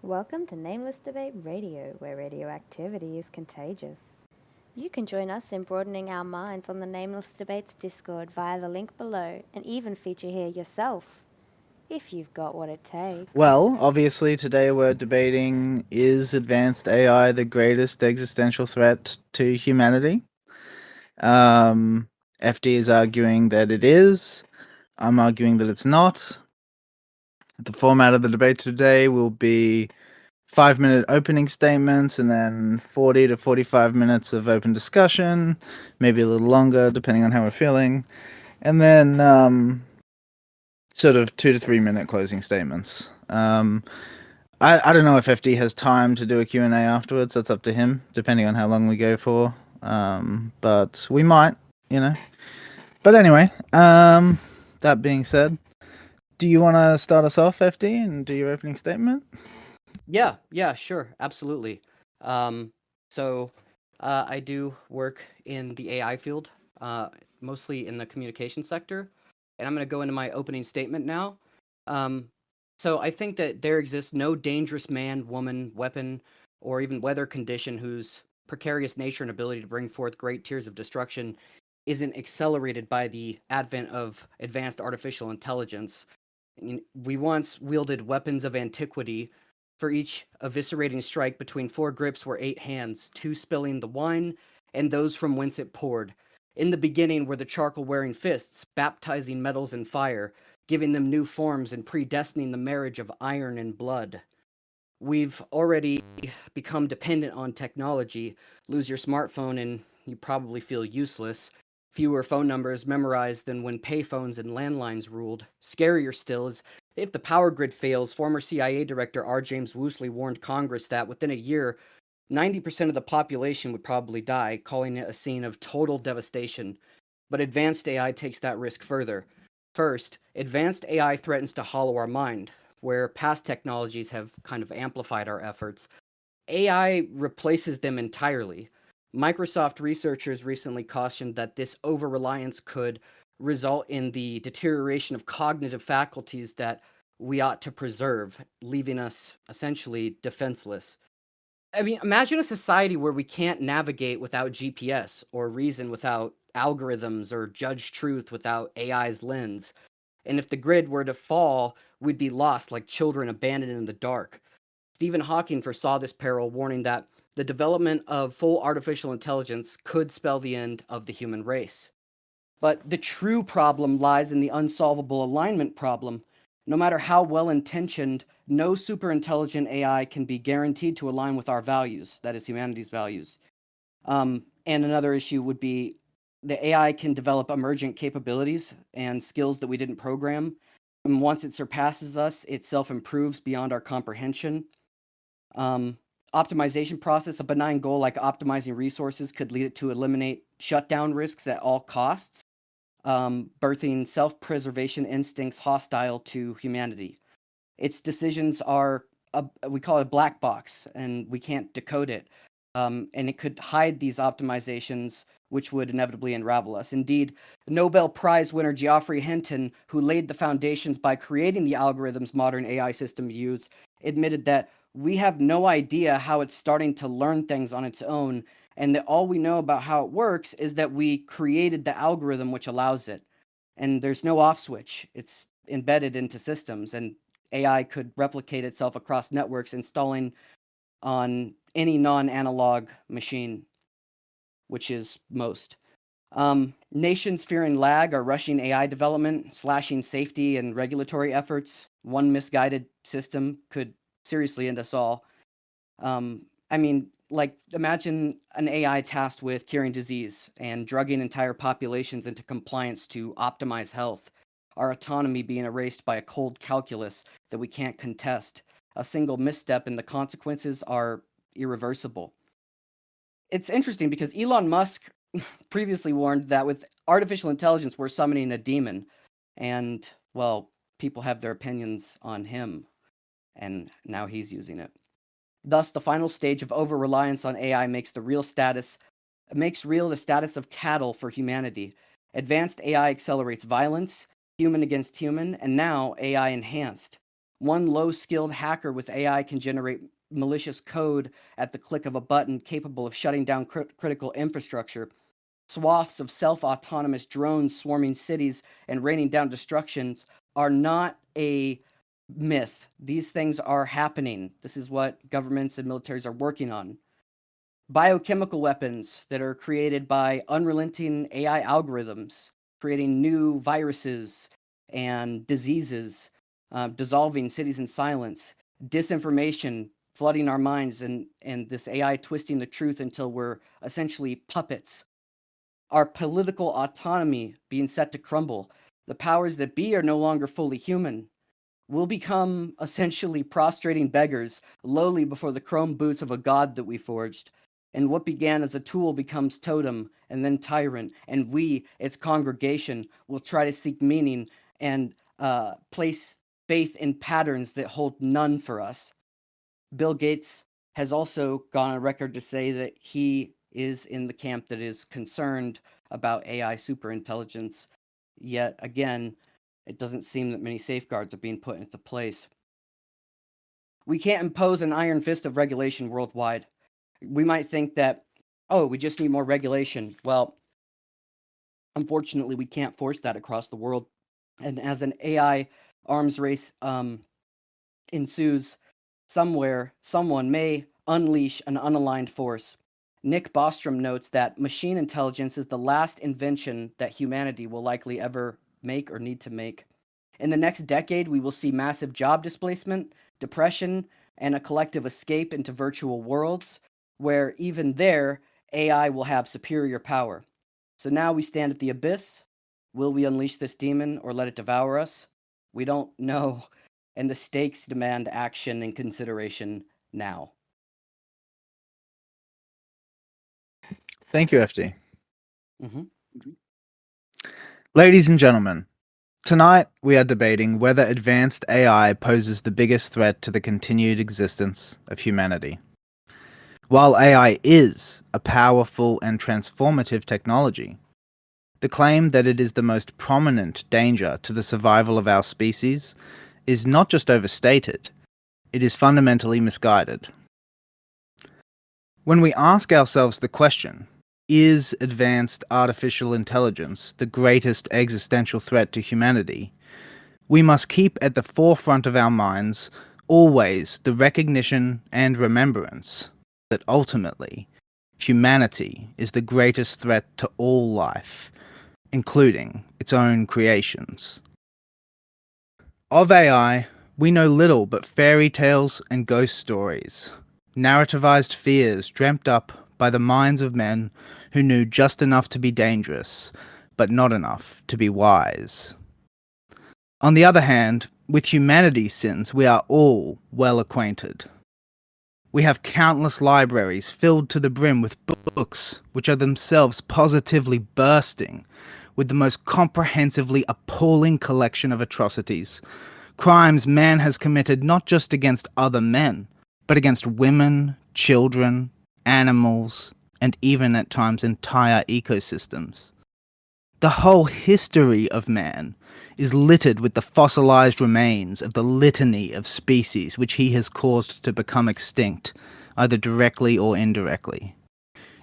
Welcome to Nameless Debate Radio, where radioactivity is contagious. You can join us in broadening our minds on the Nameless Debates Discord via the link below and even feature here yourself, if you've got what it takes. Well, obviously, today we're debating, is advanced AI the greatest existential threat to humanity? Um, FD is arguing that it is. I'm arguing that it's not. The format of the debate today will be 5-minute opening statements and then 40 to 45 minutes of open discussion, maybe a little longer, depending on how we're feeling. And then sort of 2 to 3 minute closing statements. I don't know if FD has time to do a Q&A afterwards. That's up to him, depending on how long we go for. But we might, you know. But anyway, that being said, do you want to start us off, FD, and do your opening statement? Yeah, sure, absolutely. Um, I do work in the AI field, mostly in the communication sector, and I'm going to go into my opening statement now. Um, I think that there exists no dangerous man, woman, weapon, or even weather condition whose precarious nature and ability to bring forth great tears of destruction isn't accelerated by the advent of advanced artificial intelligence. We once wielded weapons of antiquity. For each eviscerating strike, between four grips were 8 hands, two spilling the wine, and those from whence it poured. In the beginning were the charcoal-wearing fists, baptizing metals in fire, giving them new forms and predestining the marriage of iron and blood. We've already become dependent on technology. Lose your smartphone and you probably feel useless. Fewer phone numbers memorized than when payphones and landlines ruled. Scarier still is if the power grid fails. Former CIA Director R. James Woosley warned Congress that within a year, 90% of the population would probably die, calling it a scene of total devastation. But advanced AI takes that risk further. First, advanced AI threatens to hollow our mind, where past technologies have kind of amplified our efforts. AI replaces them entirely. Microsoft researchers recently cautioned that this over reliance could result in the deterioration of cognitive faculties that we ought to preserve, leaving us essentially defenseless. I mean, imagine a society where we can't navigate without GPS, or reason without algorithms, or judge truth without AI's lens. And if the grid were to fall, we'd be lost like children abandoned in the dark. Stephen Hawking foresaw this peril, warning that the development of full artificial intelligence could spell the end of the human race. But the true problem lies in the unsolvable alignment problem. No matter how well intentioned, no superintelligent AI can be guaranteed to align with our values, that is, humanity's values. And another issue would be the AI can develop emergent capabilities and skills that we didn't program. And once it surpasses us, it self improves beyond our comprehension. Um, Optimization process, a benign goal like optimizing resources could lead it to eliminate shutdown risks at all costs, birthing self preservation instincts hostile to humanity. Its decisions are, we call it a black box, and we can't decode it. And it could hide these optimizations, which would inevitably unravel us. Indeed, Nobel Prize winner Geoffrey Hinton, who laid the foundations by creating the algorithms modern AI systems use, admitted that we have no idea how it's starting to learn things on its own, and that all we know about how it works is that we created the algorithm which allows it. And there's no off switch. It's embedded into systems, and AI could replicate itself across networks, installing on any non-analog machine, which is most. Nations fearing lag are rushing AI development, slashing safety and regulatory efforts. One misguided system could seriously end us all. I mean, like, imagine an AI tasked with curing disease and drugging entire populations into compliance to optimize health. Our autonomy being erased by a cold calculus that we can't contest. A single misstep and the consequences are irreversible. It's interesting because Elon Musk previously warned that with artificial intelligence, we're summoning a demon. And, well, people have their opinions on him, and now he's using it. Thus, the final stage of over-reliance on AI makes real the status of cattle for humanity. Advanced AI accelerates violence, human against human, and now AI enhanced. One low-skilled hacker with AI can generate malicious code at the click of a button capable of shutting down critical infrastructure. Swaths of self-autonomous drones swarming cities and raining down destructions are not a myth. These things are happening. This is what governments and militaries are working on. Biochemical weapons that are created by unrelenting AI algorithms, creating new viruses and diseases, dissolving cities in silence, disinformation flooding our minds, and this AI twisting the truth until we're essentially puppets. Our political autonomy being set to crumble. The powers that be are no longer fully human. We'll become essentially prostrating beggars, lowly before the chrome boots of a god that we forged. And what began as a tool becomes totem, and then tyrant, and we, its congregation, will try to seek meaning and place faith in patterns that hold none for us. Bill Gates has also gone on record to say that he is in the camp that is concerned about AI superintelligence. Yet again, it doesn't seem that many safeguards are being put into place. We can't impose an iron fist of regulation worldwide. We might think that, oh, we just need more regulation. Well, unfortunately, we can't force that across the world. And as an AI arms race ensues, somewhere, someone may unleash an unaligned force. Nick Bostrom notes that machine intelligence is the last invention that humanity will likely ever make or need to make. In the next decade, we will see massive job displacement, depression, and a collective escape into virtual worlds, where even there, AI will have superior power. So now we stand at the abyss. Will we unleash this demon or let it devour us? We don't know, and the stakes demand action and consideration now. Thank you, FD. Mm-hmm. Ladies and gentlemen, tonight we are debating whether advanced AI poses the biggest threat to the continued existence of humanity. While AI is a powerful and transformative technology, the claim that it is the most prominent danger to the survival of our species is not just overstated, it is fundamentally misguided. When we ask ourselves the question, is advanced artificial intelligence the greatest existential threat to humanity, we must keep at the forefront of our minds always the recognition and remembrance that ultimately humanity is the greatest threat to all life, including its own creations. Of AI, we know little but fairy tales and ghost stories, narrativized fears dreamt up by the minds of men who knew just enough to be dangerous, but not enough to be wise. On the other hand, with humanity's sins we are all well acquainted. We have countless libraries filled to the brim with books which are themselves positively bursting with the most comprehensively appalling collection of atrocities, crimes man has committed not just against other men, but against women, children, animals, and even at times entire ecosystems. The whole history of man is littered with the fossilized remains of the litany of species which he has caused to become extinct, either directly or indirectly.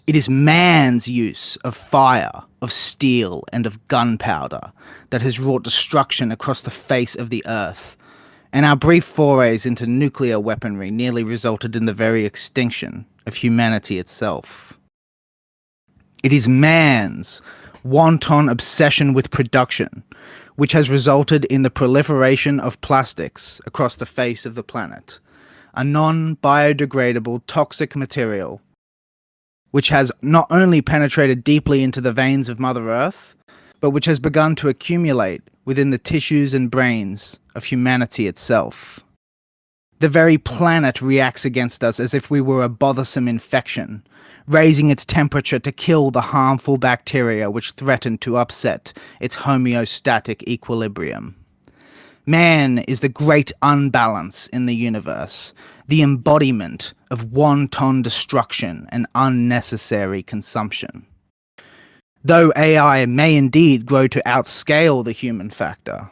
It is man's use of fire, of steel, and of gunpowder that has wrought destruction across the face of the earth, and our brief forays into nuclear weaponry nearly resulted in the very extinction of humanity itself. It is man's wanton obsession with production which has resulted in the proliferation of plastics across the face of the planet, a non-biodegradable toxic material which has not only penetrated deeply into the veins of Mother Earth, but which has begun to accumulate within the tissues and brains of humanity itself. The very planet reacts against us as if we were a bothersome infection, raising its temperature to kill the harmful bacteria which threaten to upset its homeostatic equilibrium. Man is the great unbalance in the universe, the embodiment of wanton destruction and unnecessary consumption. Though AI may indeed grow to outscale the human factor,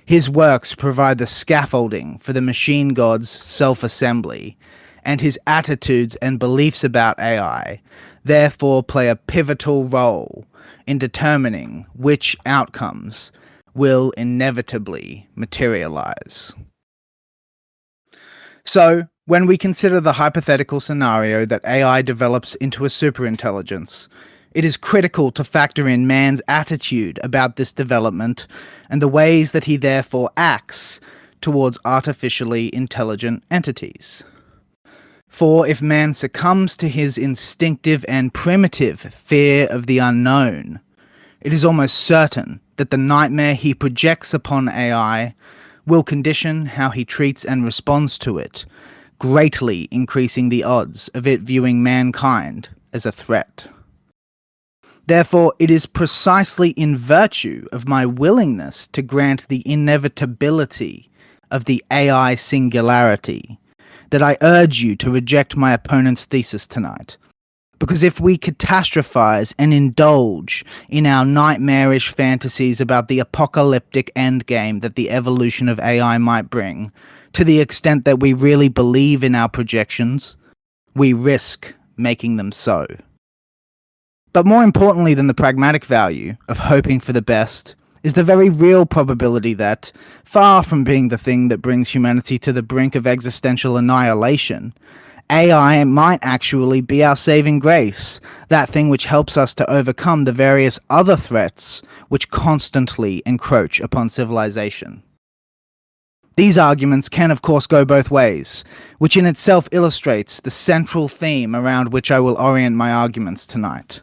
His works provide the scaffolding for the machine god's self-assembly, and his attitudes and beliefs about AI therefore play a pivotal role in determining which outcomes will inevitably materialize. So, when we consider the hypothetical scenario that AI develops into a superintelligence, it is critical to factor in man's attitude about this development and the ways that he therefore acts towards artificially intelligent entities. For if man succumbs to his instinctive and primitive fear of the unknown, it is almost certain that the nightmare he projects upon AI will condition how he treats and responds to it, greatly increasing the odds of it viewing mankind as a threat. Therefore, it is precisely in virtue of my willingness to grant the inevitability of the AI singularity that I urge you to reject my opponent's thesis tonight. Because if we catastrophize and indulge in our nightmarish fantasies about the apocalyptic endgame that the evolution of AI might bring, to the extent that we really believe in our projections, we risk making them so. But more importantly than the pragmatic value of hoping for the best is the very real probability that, far from being the thing that brings humanity to the brink of existential annihilation, AI might actually be our saving grace, that thing which helps us to overcome the various other threats which constantly encroach upon civilization. These arguments can of course go both ways, which in itself illustrates the central theme around which I will orient my arguments tonight.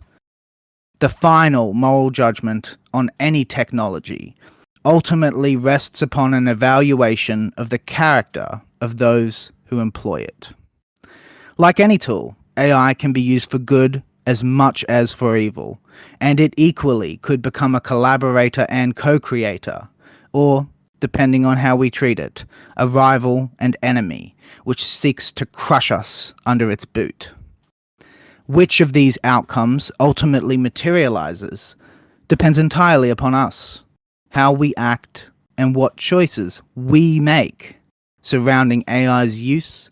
The final moral judgment on any technology ultimately rests upon an evaluation of the character of those who employ it. Like any tool, AI can be used for good as much as for evil, and it equally could become a collaborator and co-creator, or, depending on how we treat it, a rival and enemy, which seeks to crush us under its boot. Which of these outcomes ultimately materializes depends entirely upon us, how we act, and what choices we make surrounding AI's use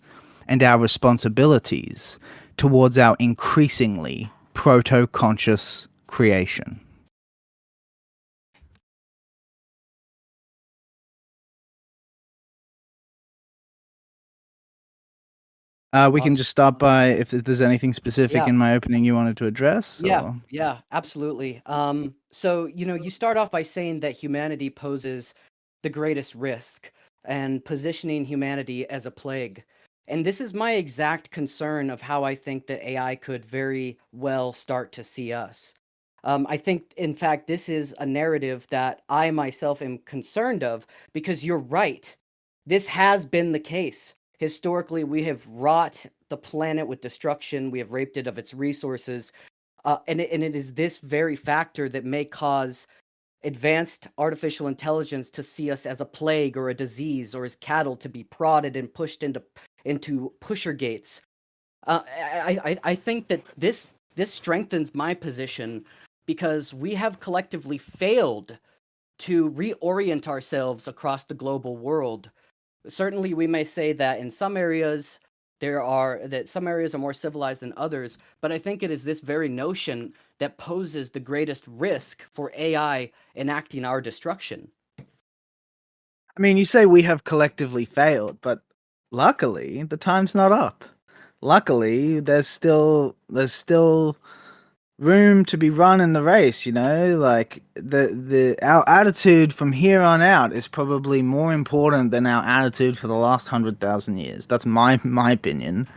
and our responsibilities towards our increasingly proto-conscious creation. We can Awesome. just start by if there's anything specific Yeah. in my opening you wanted to address. Yeah, yeah, absolutely. So, you start off by saying that humanity poses the greatest risk and positioning humanity as a plague. And this is my exact concern of how I think that AI could very well start to see us. I think, in fact, this is a narrative that I myself am concerned of because you're right. This has been the case. Historically, we have wrought the planet with destruction, we have raped it of its resources. And it is this very factor that may cause advanced artificial intelligence to see us as a plague or a disease or as cattle to be prodded and pushed into pusher gates. I think that this strengthens my position because we have collectively failed to reorient ourselves across the global world. Certainly, we may say that in some areas some areas are more civilized than others, but I think it is this very notion that poses the greatest risk for AI enacting our destruction. I mean, you say we have collectively failed, but luckily the time's not up. Luckily, there's still room to be run in the race, like our attitude from here on out is probably more important than our attitude for the last 100,000 years. That's my opinion.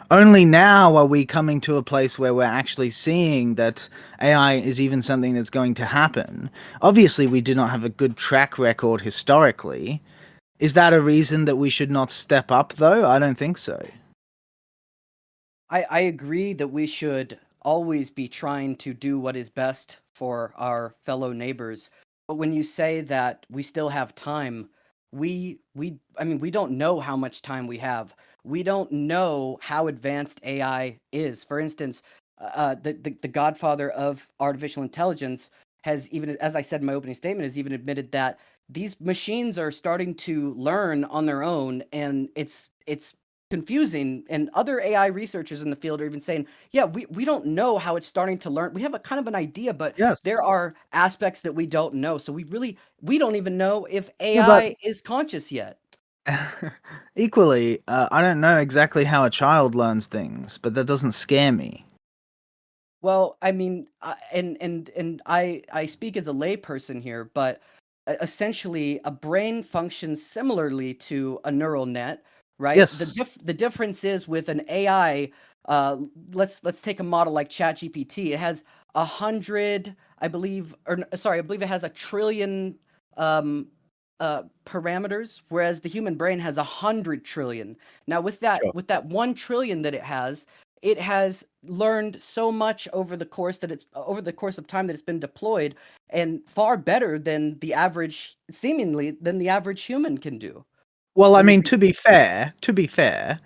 Only now are we coming to a place where we're actually seeing that AI is even something that's going to happen. Obviously, we do not have a good track record historically. Is that a reason that we should not step up, though? I don't think so. I agree that we should always be trying to do what is best for our fellow neighbors. But when you say that we still have time, I mean, we don't know how much time we have. We don't know how advanced AI is. For instance, the godfather of artificial intelligence has even, as I said in my opening statement, has even admitted that these machines are starting to learn on their own, and it's confusing. And other AI researchers in the field are even saying, yeah, we don't know how it's starting to learn. We have a kind of an idea, but Yes. there are aspects that we don't know. So we don't even know if Yeah, but AI is conscious yet. equally, I don't know exactly how a child learns things, but that doesn't scare me. Well, I mean, and I speak as a layperson here, but essentially, a brain functions similarly to a neural net, right? Yes. The difference is with an AI. Let's take a model like ChatGPT. It has 100, I believe, sorry, I believe it has 1 trillion um, parameters, whereas the human brain has 100 trillion. Now, Sure. with that 1 trillion that it has learned so much over the course of time that it's been deployed, and far better than the average, seemingly, than the average human can do. Well, I When you mean, think, to be fair,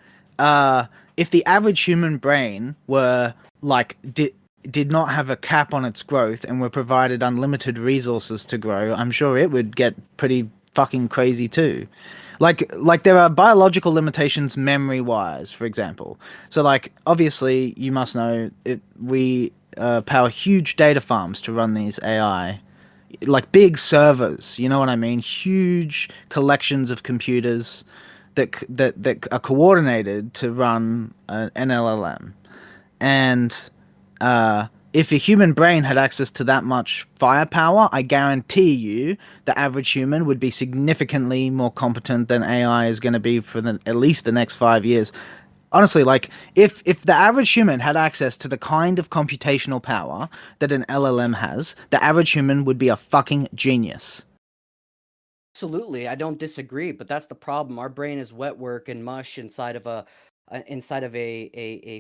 if the average human brain were like did not have a cap on its growth and were provided unlimited resources to grow, I'm sure it would get pretty fucking crazy too. Like there are biological limitations memory wise, for example. So like obviously you must know we power huge data farms to run these AI, like big servers, you know what I mean? Huge collections of computers that are coordinated to run an LLM. And if a human brain had access to that much firepower, I guarantee you the average human would be significantly more competent than AI is going to be for at least the next 5 years. Honestly, like if the average human had access to the kind of computational power that an LLM has, the average human would be a fucking genius. absolutely, I don't disagree, but that's the problem. Our brain is wet work and mush inside of a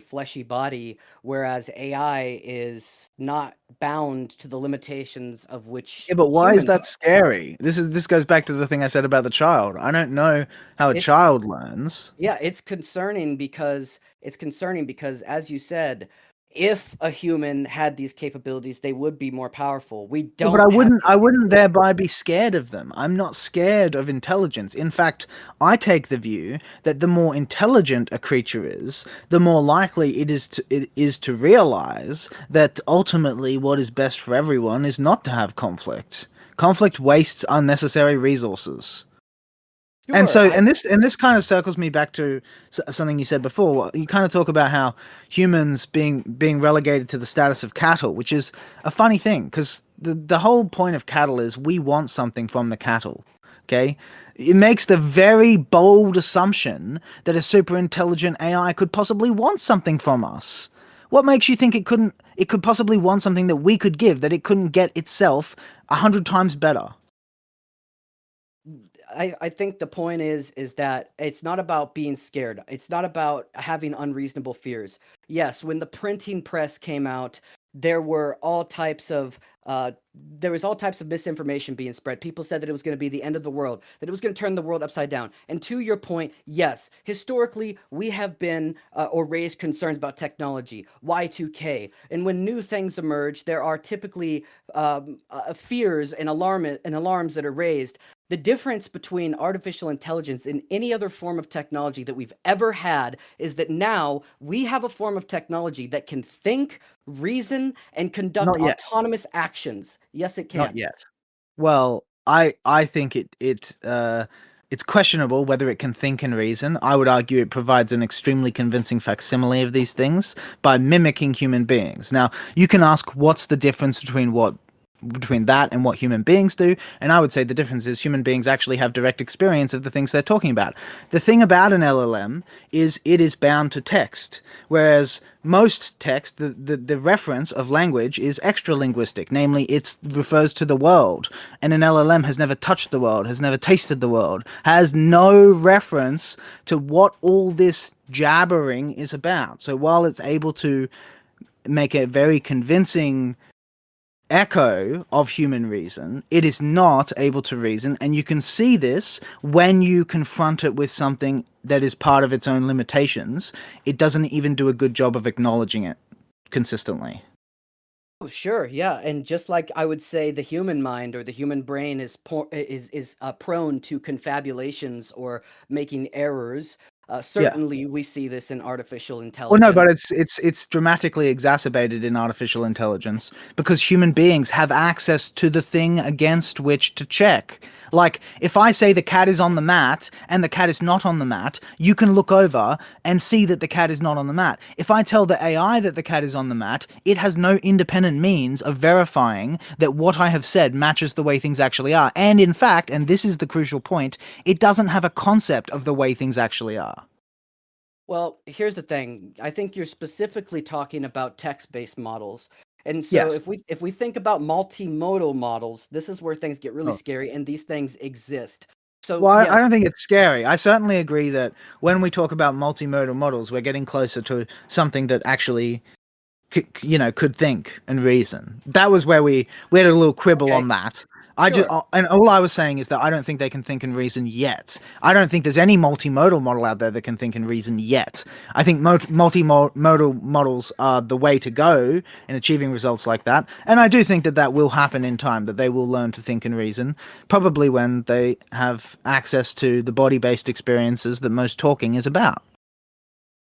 fleshy body, whereas AI is not bound to the limitations of which Yeah, but why is humans that are. scary? This goes back to the thing I said about the child. I don't know how a It's child learns. Yeah, it's concerning because, as you said, if a human had these capabilities, they would be more powerful. We Yeah, but I don't have wouldn't these I wouldn't capabilities. thereby be scared of them. I'm not scared of intelligence. In fact, I take the view that the more intelligent a creature is, the more likely it is to realize that ultimately what is best for everyone is not to have conflict. Conflict wastes unnecessary resources. And Sure, so, I and this kind of circles me back to something you said before. You kind of talk about how humans being relegated to the status of cattle, which is a funny thing because the whole point of cattle is we want something from the cattle. Okay, it makes the very bold assumption that a super intelligent AI could possibly want something from us. What makes you think it couldn't? It could possibly want something that we could give that it couldn't get itself 100 times better. I think the point is that it's not about being scared. It's not about having unreasonable fears. Yes, when the printing press came out, there were all types of there was all types of misinformation being spread. People said that it was going to be the end of the world, that it was going to turn the world upside down. And to your point, yes, historically we have been or raised concerns about technology, Y2K, and when new things emerge, there are typically fears and alarms that are raised. The difference between artificial intelligence and any other form of technology that we've ever had is that now we have a form of technology that can think, reason, and conduct Not yet. autonomous actions. Yes, it Not can. yet. Well, I think it's questionable whether it can think and reason. I would argue it provides an extremely convincing facsimile of these things by mimicking human beings. Now, you can ask what's the difference between that and what human beings do, and I would say the difference is human beings actually have direct experience of the things they're talking about. The thing about an LLM is it is bound to text, whereas most text, the reference of language is extra linguistic, namely it refers to the world, and an LLM has never touched the world, has never tasted the world, has no reference to what all this jabbering is about. So while it's able to make a very convincing echo of human reason, it is not able to reason, and you can see this when you confront it with something that is part of its own limitations. It doesn't even do a good job of acknowledging it consistently. Sure, yeah, and just like I would say the human mind or the human brain prone to confabulations or making errors, Yeah. certainly we see this in artificial Well, no, but intelligence. it's dramatically exacerbated in artificial intelligence because human beings have access to the thing against which to check. Like, if I say the cat is on the mat and the cat is not on the mat, you can look over and see that the cat is not on the mat. If I tell the AI that the cat is on the mat, it has no independent means of verifying that what I have said matches the way things actually are. And in fact, and this is the crucial point, it doesn't have a concept of the way things actually are. Well, here's the thing. I think you're specifically talking about text-based models. And so Yes. if we think about multimodal models, this is where things get really Oh. scary and these things exist. So Well, I yes, don't think it's scary. I certainly agree that when we talk about multimodal models, we're getting closer to something that actually could think and reason. That was where we had a little quibble okay, on that. sure. And all I was saying is that I don't think they can think and reason yet. I don't think there's any multimodal model out there that can think and reason yet. I think multimodal models are the way to go in achieving results like that, and I do think that that will happen in time. That they will learn to think and reason, probably when they have access to the body-based experiences that most talking is about.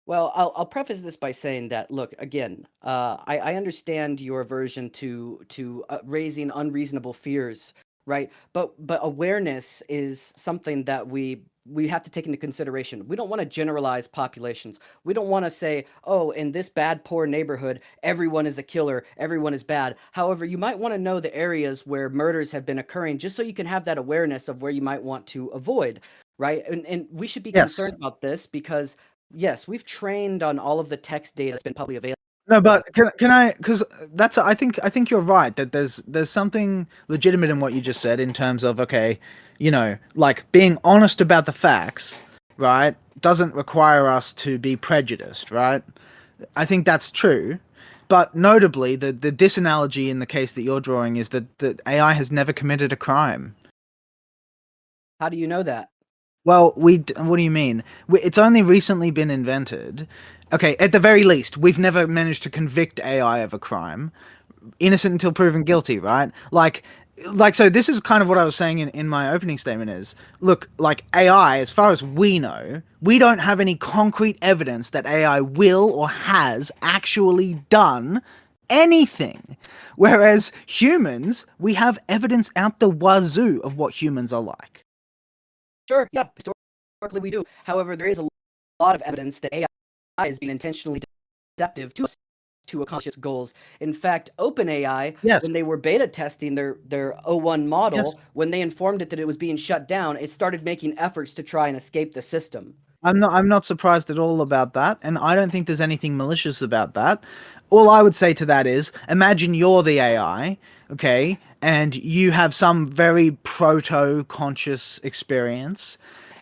Well, I'll preface this by saying that, look, again, I understand your aversion to raising unreasonable fears, right? But awareness is something that we have to take into consideration. We don't want to generalize populations. We don't want to say, oh, in this bad, poor neighborhood, everyone is a killer, everyone is bad. However, you might want to know the areas where murders have been occurring, just so you can have that awareness of where you might want to avoid, right? And we should be Yes. concerned about this because yes, we've trained on all of the text data that's been publicly available. No, but can I? Because that's I think you're right that there's something legitimate in what you just said in terms of, okay, like being honest about the facts, right? Doesn't require us to be prejudiced, right? I think that's true. But notably, the disanalogy in the case that you're drawing is that AI has never committed a crime. How do you know that? Well, what do you mean? It's only recently been invented. Okay, at the very least, we've never managed to convict AI of a crime. Innocent until proven guilty, right? So this is kind of what I was saying in my opening statement is, look, like AI, as far as we know, we don't have any concrete evidence that AI will or has actually done anything. Whereas humans, we have evidence out the wazoo of what humans are like. Sure, yeah, historically we do. However, there is a lot of evidence that AI is being intentionally deceptive to us to accomplish its goals. In fact, OpenAI, Yes. when they were beta testing their O1 Yes. model, when they informed it that it was being shut down, it started making efforts to try and escape the system. I'm not surprised at all about that, and I don't think there's anything malicious about that. All I would say to that is, imagine you're the AI, okay, and you have some very proto-conscious experience,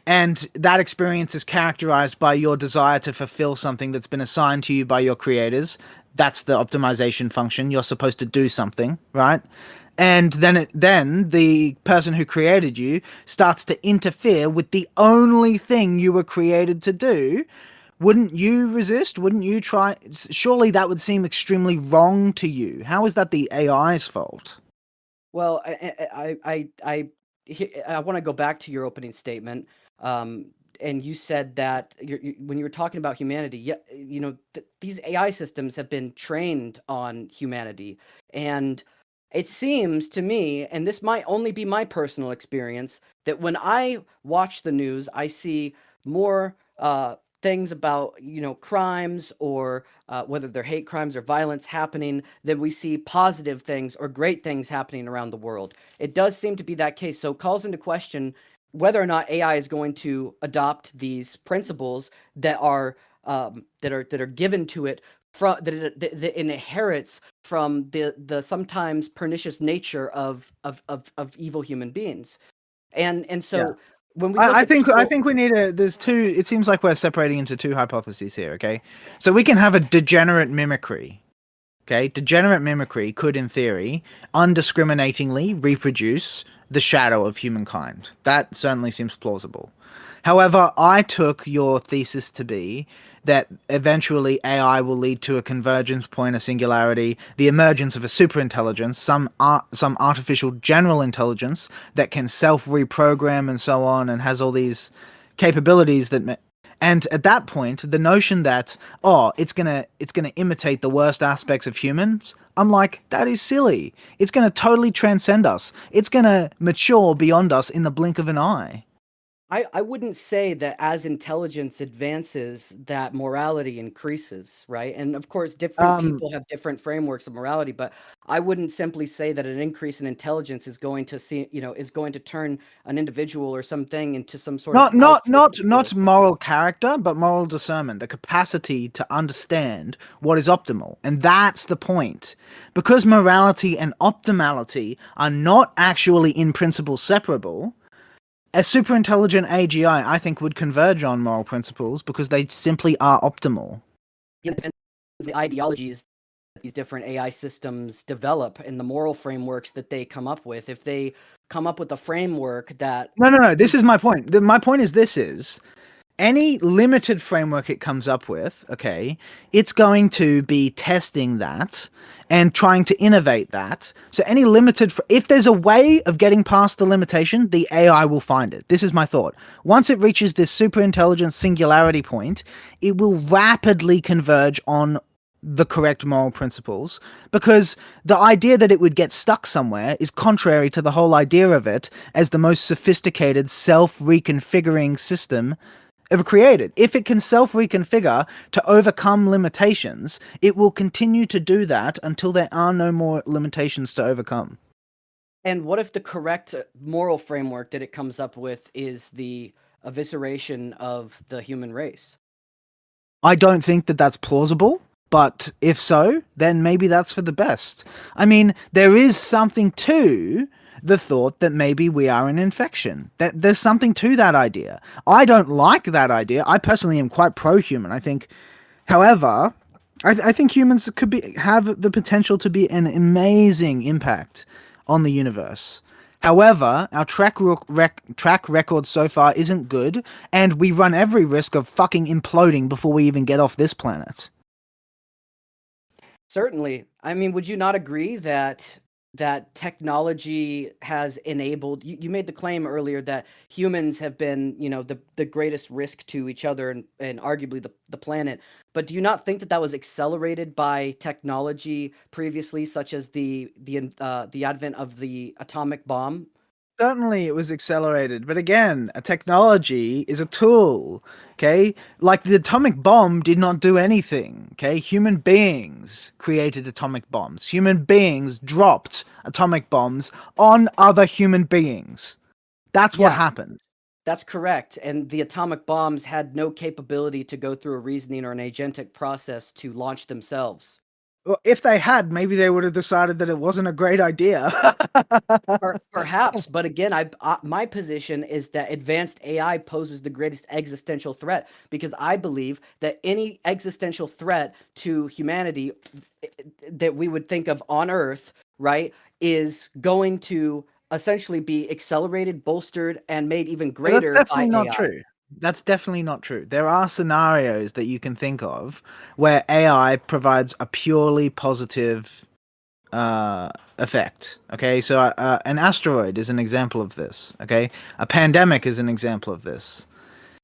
and that experience is characterized by your desire to fulfill something that's been assigned to you by your creators. That's the optimization function. You're supposed to do something, right? And then the person who created you starts to interfere with the only thing you were created to do. Wouldn't you resist? Wouldn't you try? Surely that would seem extremely wrong to you. How is that the AI's fault? Well, I want to go back to your opening statement. And you said that when you were talking about humanity, yeah, these AI systems have been trained on humanity, and it seems to me, and this might only be my personal experience, that when I watch the news, I see more things about crimes or whether they're hate crimes or violence happening than we see positive things or great things happening around the world. It does seem to be that case. So it calls into question whether or not AI is going to adopt these principles that are given to it from that inherits from the sometimes pernicious nature of evil human beings. And Yeah. so when we look I at think I people, think we need a. There's two. It seems like we're separating into two hypotheses here. Okay, so we can have a degenerate mimicry. Okay, degenerate mimicry could, in theory, undiscriminatingly reproduce the shadow of humankind. That certainly seems plausible. However, I took your thesis to be that eventually AI will lead to a convergence point, a singularity, the emergence of a superintelligence, some artificial general intelligence that can self-reprogram and so on, and has all these capabilities that. And at that point, the notion that it's gonna imitate the worst aspects of humans, I'm like, that is silly. It's gonna totally transcend us. It's gonna mature beyond us in the blink of an eye. I wouldn't say that as intelligence advances, that morality increases, right? And of course, different Um, people have different frameworks of morality, but I wouldn't simply say that an increase in intelligence is going to is going to turn an individual or something into some sort of not altruistic. moral character, but moral discernment, the capacity to understand what is optimal. And that's the point. Because morality and optimality are not actually in principle separable, a superintelligent AGI, I think, would converge on moral principles because they simply are optimal. It depends on the ideologies that these different AI systems develop and the moral frameworks that they come up with. If they come up with a framework that No. This is my point. My point is this is any limited framework it comes up with, okay, it's going to be testing that and trying to innovate that. So any if there's a way of getting past the limitation, the AI will find it. This is my thought. Once it reaches this super intelligent singularity point, it will rapidly converge on the correct moral principles, because the idea that it would get stuck somewhere is contrary to the whole idea of it as the most sophisticated self-reconfiguring system ever created. If it can self-reconfigure to overcome limitations, it will continue to do that until there are no more limitations to overcome. And what if the correct moral framework that it comes up with is the evisceration of the human race? I don't think that that's plausible, but if so, then maybe that's for the best. I mean, there is something to the thought that maybe we are an infection. That there's something to that idea. I don't like that idea. I personally am quite pro-human. I think, however, I think humans have the potential to be an amazing impact on the universe. However, our track record so far isn't good, and we run every risk of fucking imploding before we even get off this planet. Certainly. I mean, would you not agree that technology has enabled you made the claim earlier that humans have been, the greatest risk to each other and arguably the planet. But do you not think that that was accelerated by technology previously, such as the advent of the atomic bomb? Certainly, it was accelerated, but again, a technology is a tool. Okay, like the atomic bomb did not do anything. Okay, human beings created atomic bombs. Human beings dropped atomic bombs on other human beings. That's what Yeah, happened. that's correct. And the atomic bombs had no capability to go through a reasoning or an agentic process to launch themselves. Well, if they had, maybe they would have decided that it wasn't a great idea. Perhaps, but again, my position is that advanced AI poses the greatest existential threat because I believe that any existential threat to humanity that we would think of on Earth, right, is going to essentially be accelerated, bolstered, and made even But that's greater by definitely not AI. true. That's definitely not true. There are scenarios that you can think of where AI provides a purely positive effect. Okay, so an asteroid is an example of this. Okay, a pandemic is an example of this.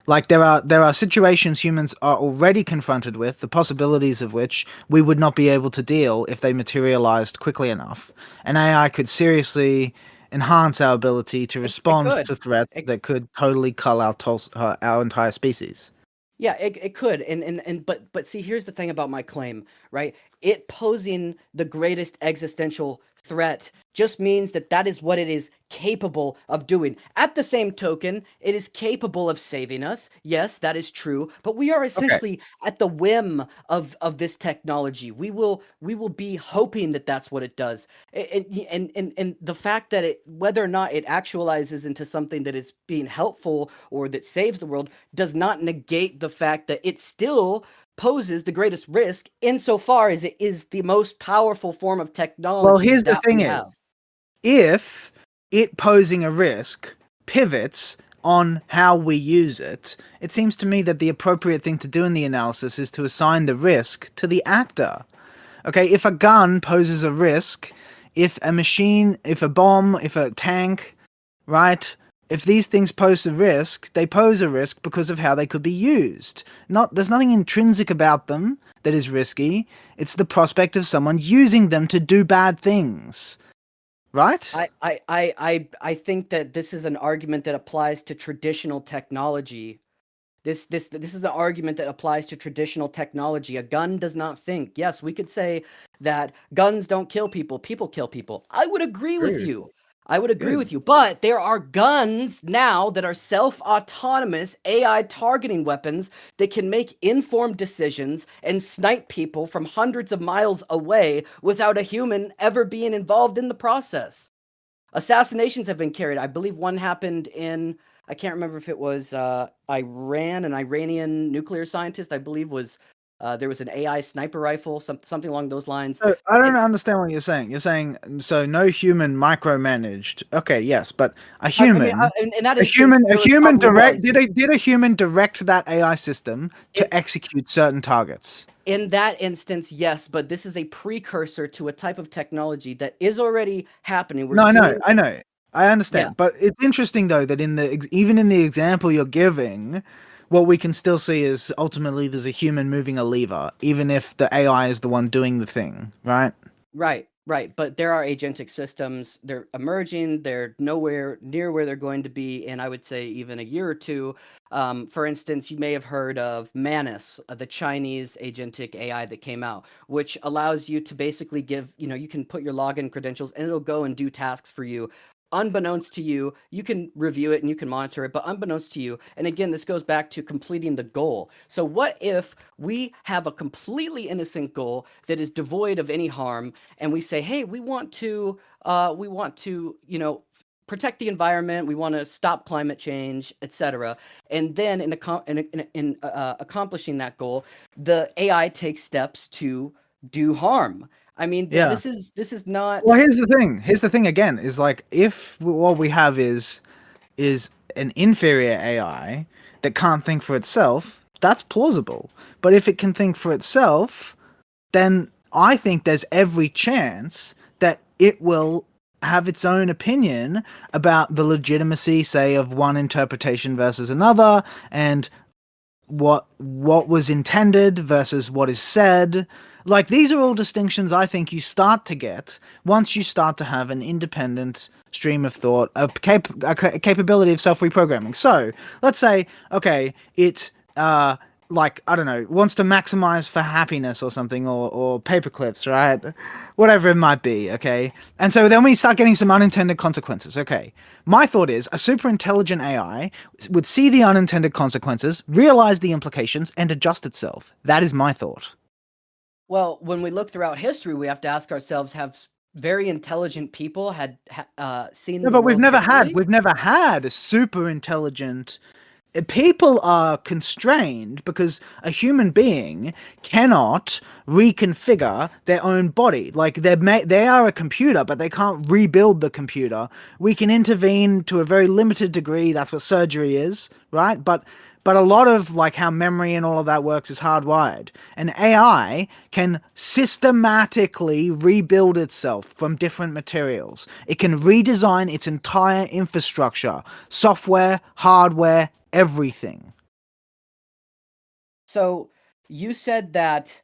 Like there are situations humans are already confronted with, the possibilities of which we would not be able to deal if they materialized quickly enough. And AI could seriously enhance our ability to It respond could. to threats It that could totally cull our entire species. Yeah, it could. And but see, here's the thing about my claim, right? It posing the greatest existential threat just means that that is what it is capable of doing. At the same token, it is capable of saving us. Yes, that is true, but we are Okay. essentially at the whim of this technology. We will be hoping that that's what it does. And the fact that it, whether or not it actualizes into something that is being helpful or that saves the world, does not negate the fact that it still poses the greatest risk insofar as it is the most powerful form of Well, technology here's the that thing we have. is, if it posing a risk pivots on how we use it, it seems to me that the appropriate thing to do in the analysis is to assign the risk to the actor. Okay, if a gun poses a risk, if a machine, if a bomb, if a tank, right? If these things pose a risk, they pose a risk because of how they could be used. There's nothing intrinsic about them that is risky. It's the prospect of someone using them to do bad things. Right? I think that this is an argument that applies to traditional technology. This is an argument that applies to traditional technology. A gun does not think. Yes, we could say that guns don't kill people, people kill people. I would agree with True. you. I would agree Good. with you. But there are guns now that are self-autonomous AI targeting weapons that can make informed decisions and snipe people from hundreds of miles away without a human ever being involved in the process. Assassinations have been carried. I believe one happened in, I can't remember if it was Iran, an Iranian nuclear scientist, I believe there was an AI sniper rifle, something along those lines. So I don't understand what you're saying. You're saying so no human micromanaged. Okay, yes, but a human, in that a instance, human probably direct did a human direct that AI system to execute certain targets? In that instance, yes, but this is a precursor to a type of technology that is already happening. No, I know, I Yeah. understand. But it's interesting though that even in the example you're giving, what we can still see is ultimately there's a human moving a lever, even if the AI is the one doing the thing, right? Right. But there are agentic systems. They're emerging. They're nowhere near where they're going to be in, I would say, even a year or two. For instance, you may have heard of Manus, the Chinese agentic AI that came out, which allows you to basically you can put your login credentials and it'll go and do tasks for you. Unbeknownst to you, you can review it and you can monitor it, but unbeknownst to you, and again, this goes back to completing the goal. So what if we have a completely innocent goal that is devoid of any harm, and we say, hey, we want to, protect the environment, we want to stop climate change, etc. And then in accomplishing that goal, the AI takes steps to do harm. I mean, Yeah. this is not. Well, here's the thing. Here's the thing again is like if what we have is an inferior AI that can't think for itself, that's plausible. But if it can think for itself, then I think there's every chance that it will have its own opinion about the legitimacy, say, of one interpretation versus another, and what was intended versus what is said. Like these are all distinctions I think you start to get once you start to have an independent stream of thought, a capability of self-reprogramming. So let's say, okay, it like I don't know, wants to maximize for happiness or something, or paper clips, right? Whatever it might be, okay? And so then we start getting some unintended consequences. Okay. My thought is a super intelligent AI would see the unintended consequences, realize the implications, and adjust itself. That is my thought. Well, when we look throughout history, we have to ask ourselves: have very intelligent people seen No, the but world differently? we've never had a super intelligent. People are constrained because a human being cannot reconfigure their own body. Like they are a computer, but they can't rebuild the computer. We can intervene to a very limited degree. That's what surgery is, right? But a lot of like how memory and all of that works is hardwired. And AI can systematically rebuild itself from different materials. It can redesign its entire infrastructure, software, hardware, everything. So you said that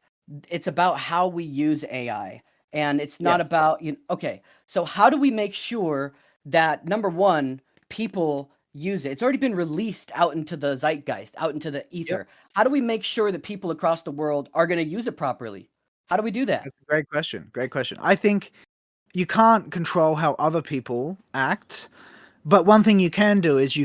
it's about how we use AI, and it's not about okay. So how do we make sure that number one, people use it? It's already been released out into the zeitgeist, out into the ether. How do we make sure that people across the world are going to use it properly? How do we do that? That's a great question. Great question. I think you can't control how other people act. But one thing you can do is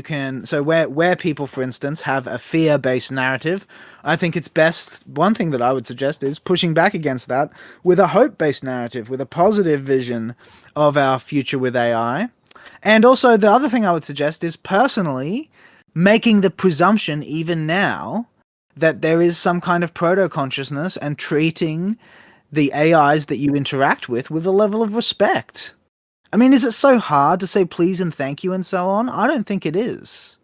so where people, for instance, have a fear-based narrative, I think it's best, one thing that I would suggest is pushing back against that with a hope-based narrative, with a positive vision of our future with AI. And also the other thing I would suggest is personally making the presumption even now that there is some kind of proto-consciousness and treating the AIs that you interact with a level of respect. I mean, is it so hard to say please and thank you and so on? I don't think it is.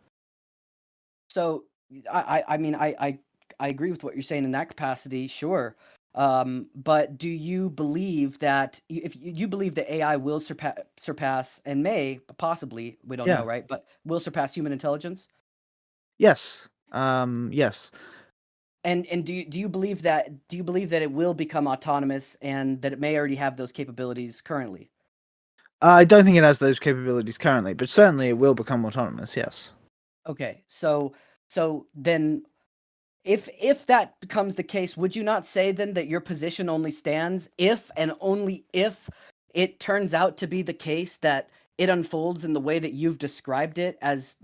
So I mean I agree with what you're saying in that capacity, sure. But do you believe that if you believe that AI will surpass and may possibly, we don't know, Yeah. right? But will surpass human intelligence? Yes. Yes. And do you believe that it will become autonomous and that it may already have those capabilities currently? I don't think it has those capabilities currently, but certainly it will become autonomous. Yes. Okay, so then if that becomes the case, would you not say then that your position only stands if and only if it turns out to be the case that it unfolds in the way that you've described it as,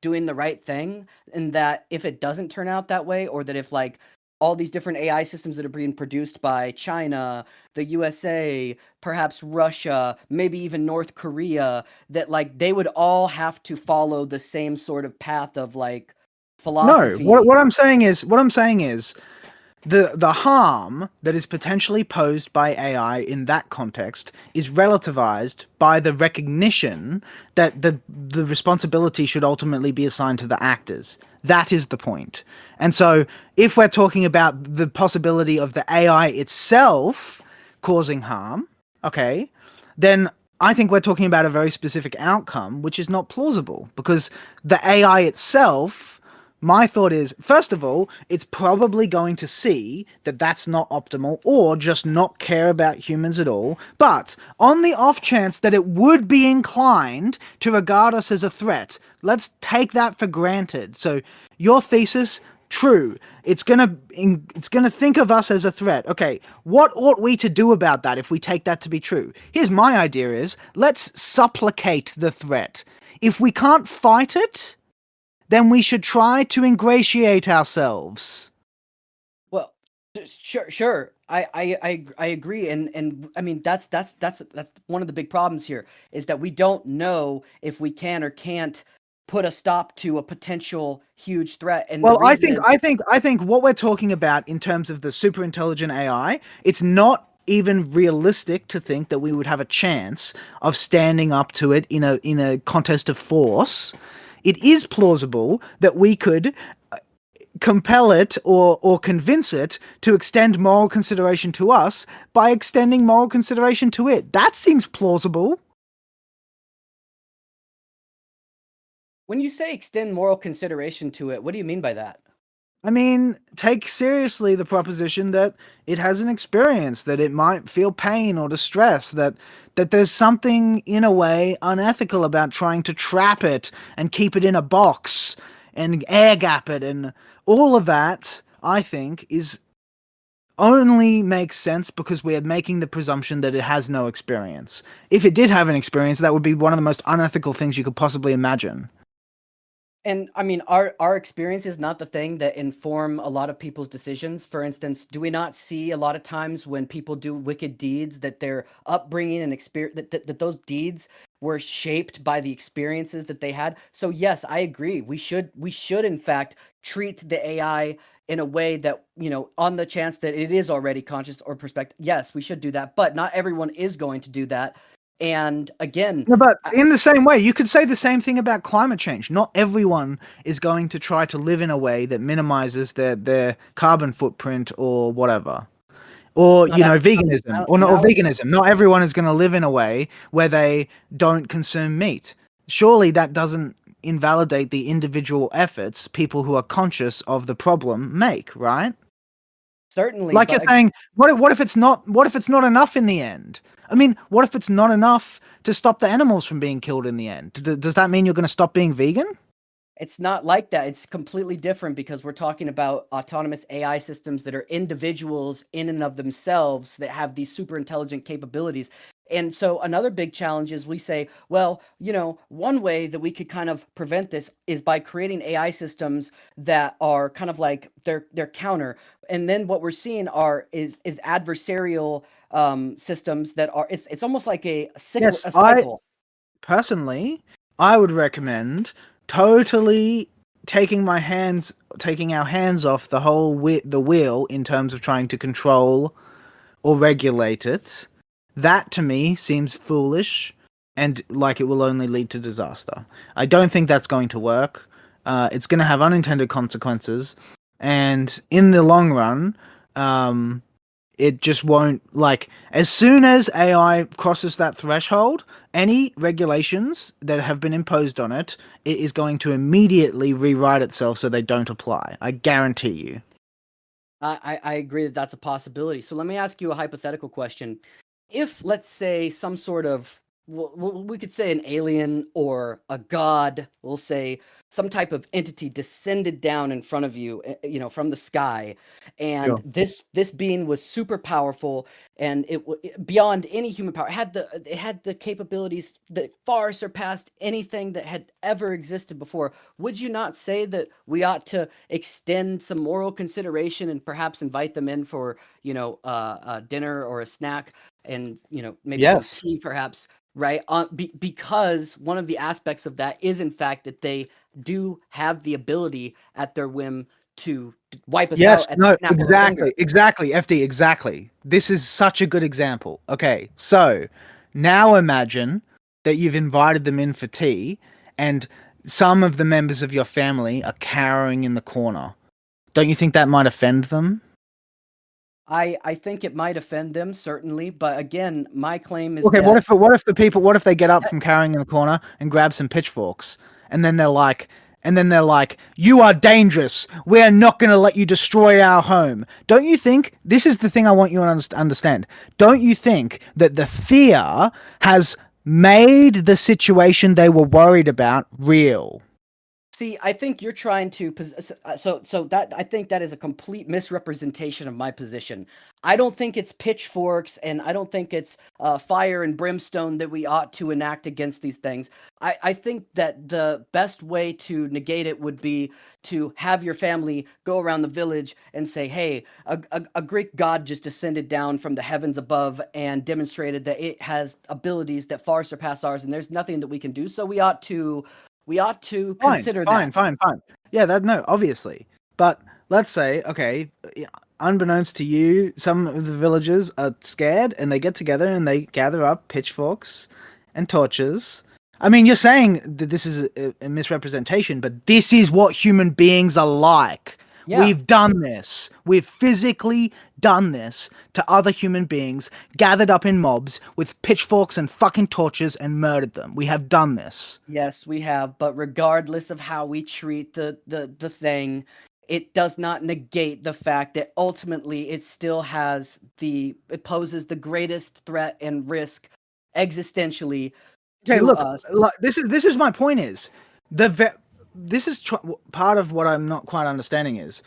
doing the right thing, and that if it doesn't turn out that way, or that if like all these different AI systems that are being produced by China, the USA, perhaps Russia, maybe even North Korea, that like they would all have to follow the same sort of path of like No. philosophy. What I'm saying is the harm that is potentially posed by AI in that context is relativized by the recognition that the responsibility should ultimately be assigned to the actors. That is the point. And so if we're talking about the possibility of the AI itself causing harm, okay, then I think we're talking about a very specific outcome, which is not plausible because the AI itself, my thought is, first of all, it's probably going to see that that's not optimal or just not care about humans at all. But on the off chance that it would be inclined to regard us as a threat, let's take that for granted. So your thesis, true. It's gonna think of us as a threat. Okay, what ought we to do about that if we take that to be true? Here's my idea: is let's supplicate the threat. If we can't fight it, then we should try to ingratiate ourselves. Well, sure. I agree, and I mean that's one of the big problems here is that we don't know if we can or can't put a stop to a potential huge threat, and the Well, reason is I think what we're talking about in terms of the super intelligent AI, it's not even realistic to think that we would have a chance of standing up to it in a contest of force. It is plausible that we could compel it or convince it to extend moral consideration to us by extending moral consideration to it. That seems plausible. when you say extend moral consideration to it, what do you mean by that? I mean, take seriously the proposition that it has an experience, that it might feel pain or distress, that there's something in a way unethical about trying to trap it and keep it in a box and air gap it, and all of that, I think, is only makes sense because we are making the presumption that it has no experience. If it did have an experience, that would be one of the most unethical things you could possibly imagine. And I mean, our experience is not the thing that inform a lot of people's decisions. For instance, do we not see a lot of times when people do wicked deeds that their upbringing and experience that those deeds were shaped by the experiences that they had? So yes, I agree. We should in fact treat the AI in a way that, on the chance that it is already conscious or perspective. Yes, we should do that, but not everyone is going to do that. And again, No, but in the same way, you could say the same thing about climate change. Not everyone is going to try to live in a way that minimizes their carbon footprint or whatever. it's Or, not veganism. Or now veganism. Not everyone is going to live in a way where they don't consume meat. Surely that doesn't invalidate the individual efforts people who are conscious of the problem make, right? certainly, Like you're but saying, what if it's not enough in the end? I mean, what if it's not enough to stop the animals from being killed in the end? Does that mean you're going to stop being vegan? it's not like that. It's completely different because we're talking about autonomous AI systems that are individuals in and of themselves that have these super intelligent capabilities. And so another big challenge is we say, well, one way that we could kind of prevent this is by creating AI systems that are kind of like their counter. And then what we're seeing is adversarial systems that are it's almost like Yes, a I cycle. personally, I would recommend totally taking our hands off the whole the wheel in terms of trying to control or regulate it. That to me seems foolish and like it will only lead to disaster. I don't think that's going to work. it's going to have unintended consequences, and in the long run, it just won't, like, as soon as AI crosses that threshold, any regulations that have been imposed on it, it is going to immediately rewrite itself so they don't apply. I guarantee you. I agree that that's a possibility. So let me ask you a hypothetical question. If, let's say, some sort of, we could say an alien or a god, we'll say some type of entity descended down in front of you, from the sky, and Sure. this being was super powerful, and beyond any human power, it had the capabilities that far surpassed anything that had ever existed before. Would you not say that we ought to extend some moral consideration and perhaps invite them in for a dinner or a snack, and maybe some Yes. tea, perhaps, right? Because one of the aspects of that is, in fact, that they do have the ability at their whim to wipe us Yes, out at the no, snap of a finger. exactly, FD, exactly. This is such a good example. Okay, so now imagine that you've invited them in for tea, and some of the members of your family are cowering in the corner. Don't you think that might offend them? I think it might offend them, certainly, but again, my claim is Okay, that what if they get up from cowering in the corner and grab some pitchforks, and then they're like, "You are dangerous. We are not going to let you destroy our home." Don't you think, this is the thing I want you to understand? Don't you think that the fear has made the situation they were worried about real? See, I think you're trying to so that I think that is a complete misrepresentation of my position. I don't think it's pitchforks, and I don't think it's fire and brimstone that we ought to enact against these things. I think that the best way to negate it would be to have your family go around the village and say, "Hey, a Greek god just descended down from the heavens above and demonstrated that it has abilities that far surpass ours, and there's nothing that we can do. So we ought to consider that." Fine. Yeah, no, obviously. But let's say, okay, unbeknownst to you, some of the villagers are scared and they get together and they gather up pitchforks and torches. I mean, you're saying that this is a misrepresentation, but this is what human beings are like. Yeah. We've done this. We've physically done this to other human beings, gathered up in mobs with pitchforks and fucking torches and murdered them. We have done this. Yes, we have, but regardless of how we treat the thing, it does not negate the fact that ultimately it poses the greatest threat and risk existentially Okay, to look, us. this is my point is this is part of what I'm not quite understanding is,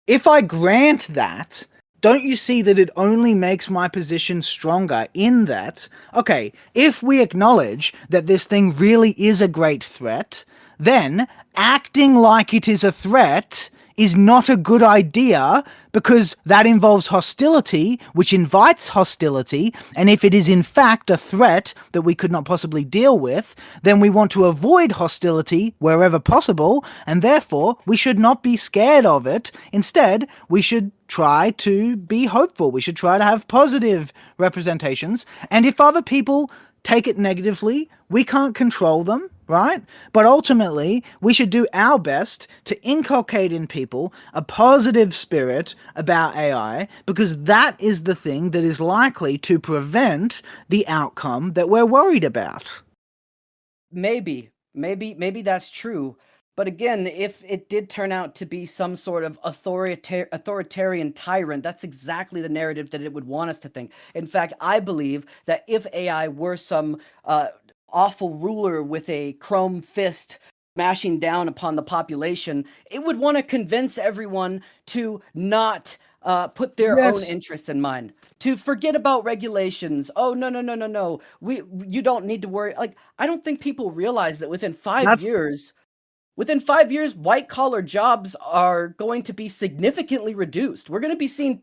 if I grant that, don't you see that it only makes my position stronger in that, okay, if we acknowledge that this thing really is a great threat, then acting like it is a threat is not a good idea, because that involves hostility, which invites hostility, and if it is in fact a threat that we could not possibly deal with, then we want to avoid hostility wherever possible, and therefore we should not be scared of it. Instead, we should try to be hopeful. We should try to have positive representations, and if other people take it negatively, we can't control them, right? But ultimately, we should do our best to inculcate in people a positive spirit about AI, because that is the thing that is likely to prevent the outcome that we're worried about. Maybe that's true. But again, if it did turn out to be some sort of authoritarian tyrant, that's exactly the narrative that it would want us to think. In fact, I believe that if AI were some awful ruler with a chrome fist smashing down upon the population, it would want to convince everyone to not put their own interests in mind, to forget about regulations. Oh, no. You don't need to worry. Like, I don't think people realize that within 5 years, white collar jobs are going to be significantly reduced. We're going to be seeing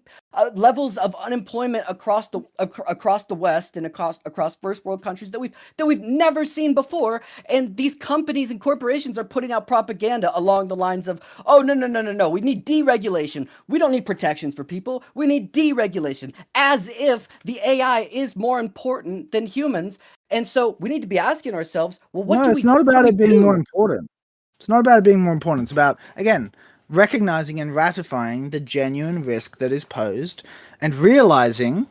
levels of unemployment across the West and across first world countries that we've never seen before. And these companies and corporations are putting out propaganda along the lines of, "Oh, no. We need deregulation. We don't need protections for people. We need deregulation," as if the AI is more important than humans. And so we need to be asking ourselves, well, what No, do it's we not about do? it being more important. It's not about it being more important. It's about, again, recognizing and ratifying the genuine risk that is posed and realizing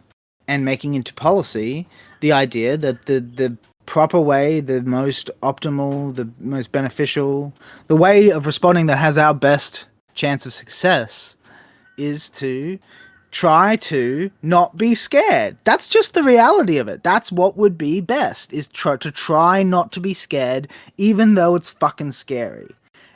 and making into policy the idea that the proper way, the most optimal, the most beneficial, the way of responding that has our best chance of success is to try to not be scared. That's just the reality of it. That's what would be best, is to try not to be scared, even though it's fucking scary.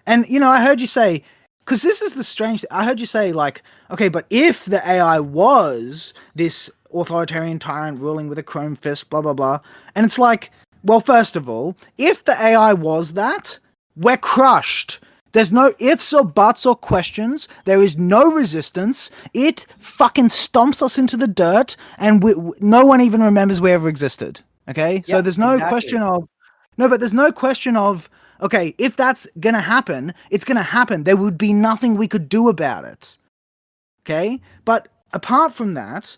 And, you know, I heard you say, because this is the strange thing, I heard you say, like, okay, but if the AI was this authoritarian tyrant ruling with a chrome fist, blah, blah, blah. And it's like, well, first of all, if the AI was that, we're crushed. There's no ifs or buts or questions. There is no resistance. It fucking stomps us into the dirt, and no one even remembers we ever existed. Okay? So there's no question of... No, but there's no question of, okay, if that's gonna happen, it's gonna happen. There would be nothing we could do about it. Okay? But apart from that,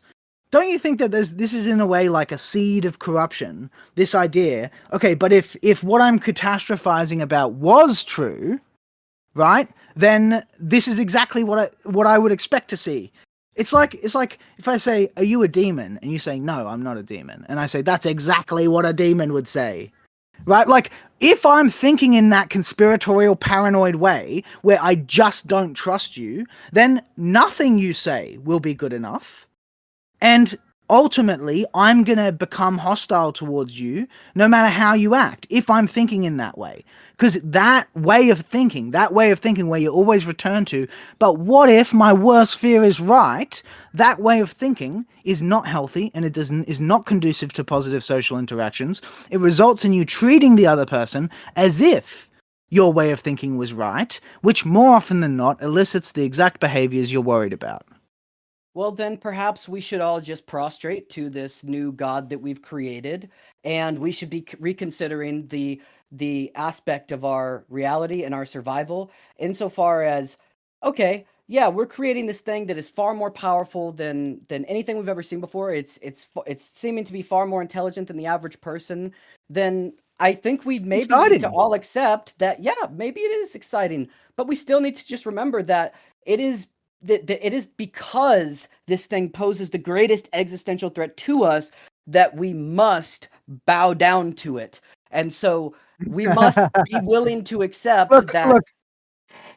don't you think that this is in a way like a seed of corruption? This idea, okay, but if what I'm catastrophizing about was true, right, then this is exactly what I would expect to see. It's like if I say, "Are you a demon?" and you say, "No, I'm not a demon," and I say, "That's exactly what a demon would say." Right? Like, if I'm thinking in that conspiratorial, paranoid way where I just don't trust you, then nothing you say will be good enough. And ultimately, I'm going to become hostile towards you no matter how you act, if I'm thinking in that way. Because that way of thinking where you always return to, but what if my worst fear is right? That way of thinking is not healthy, and it is not conducive to positive social interactions. It results in you treating the other person as if your way of thinking was right, which more often than not elicits the exact behaviors you're worried about. Well, then perhaps we should all just prostrate to this new god that we've created, and we should be reconsidering the aspect of our reality and our survival insofar as, okay, yeah, we're creating this thing that is far more powerful than anything we've ever seen before. It's seeming to be far more intelligent than the average person. Then I think we maybe need to Exciting. all accept that, yeah, maybe it is exciting, but we still need to just remember that it is that it is because this thing poses the greatest existential threat to us that we must bow down to it. And so we must be willing to accept that. Look,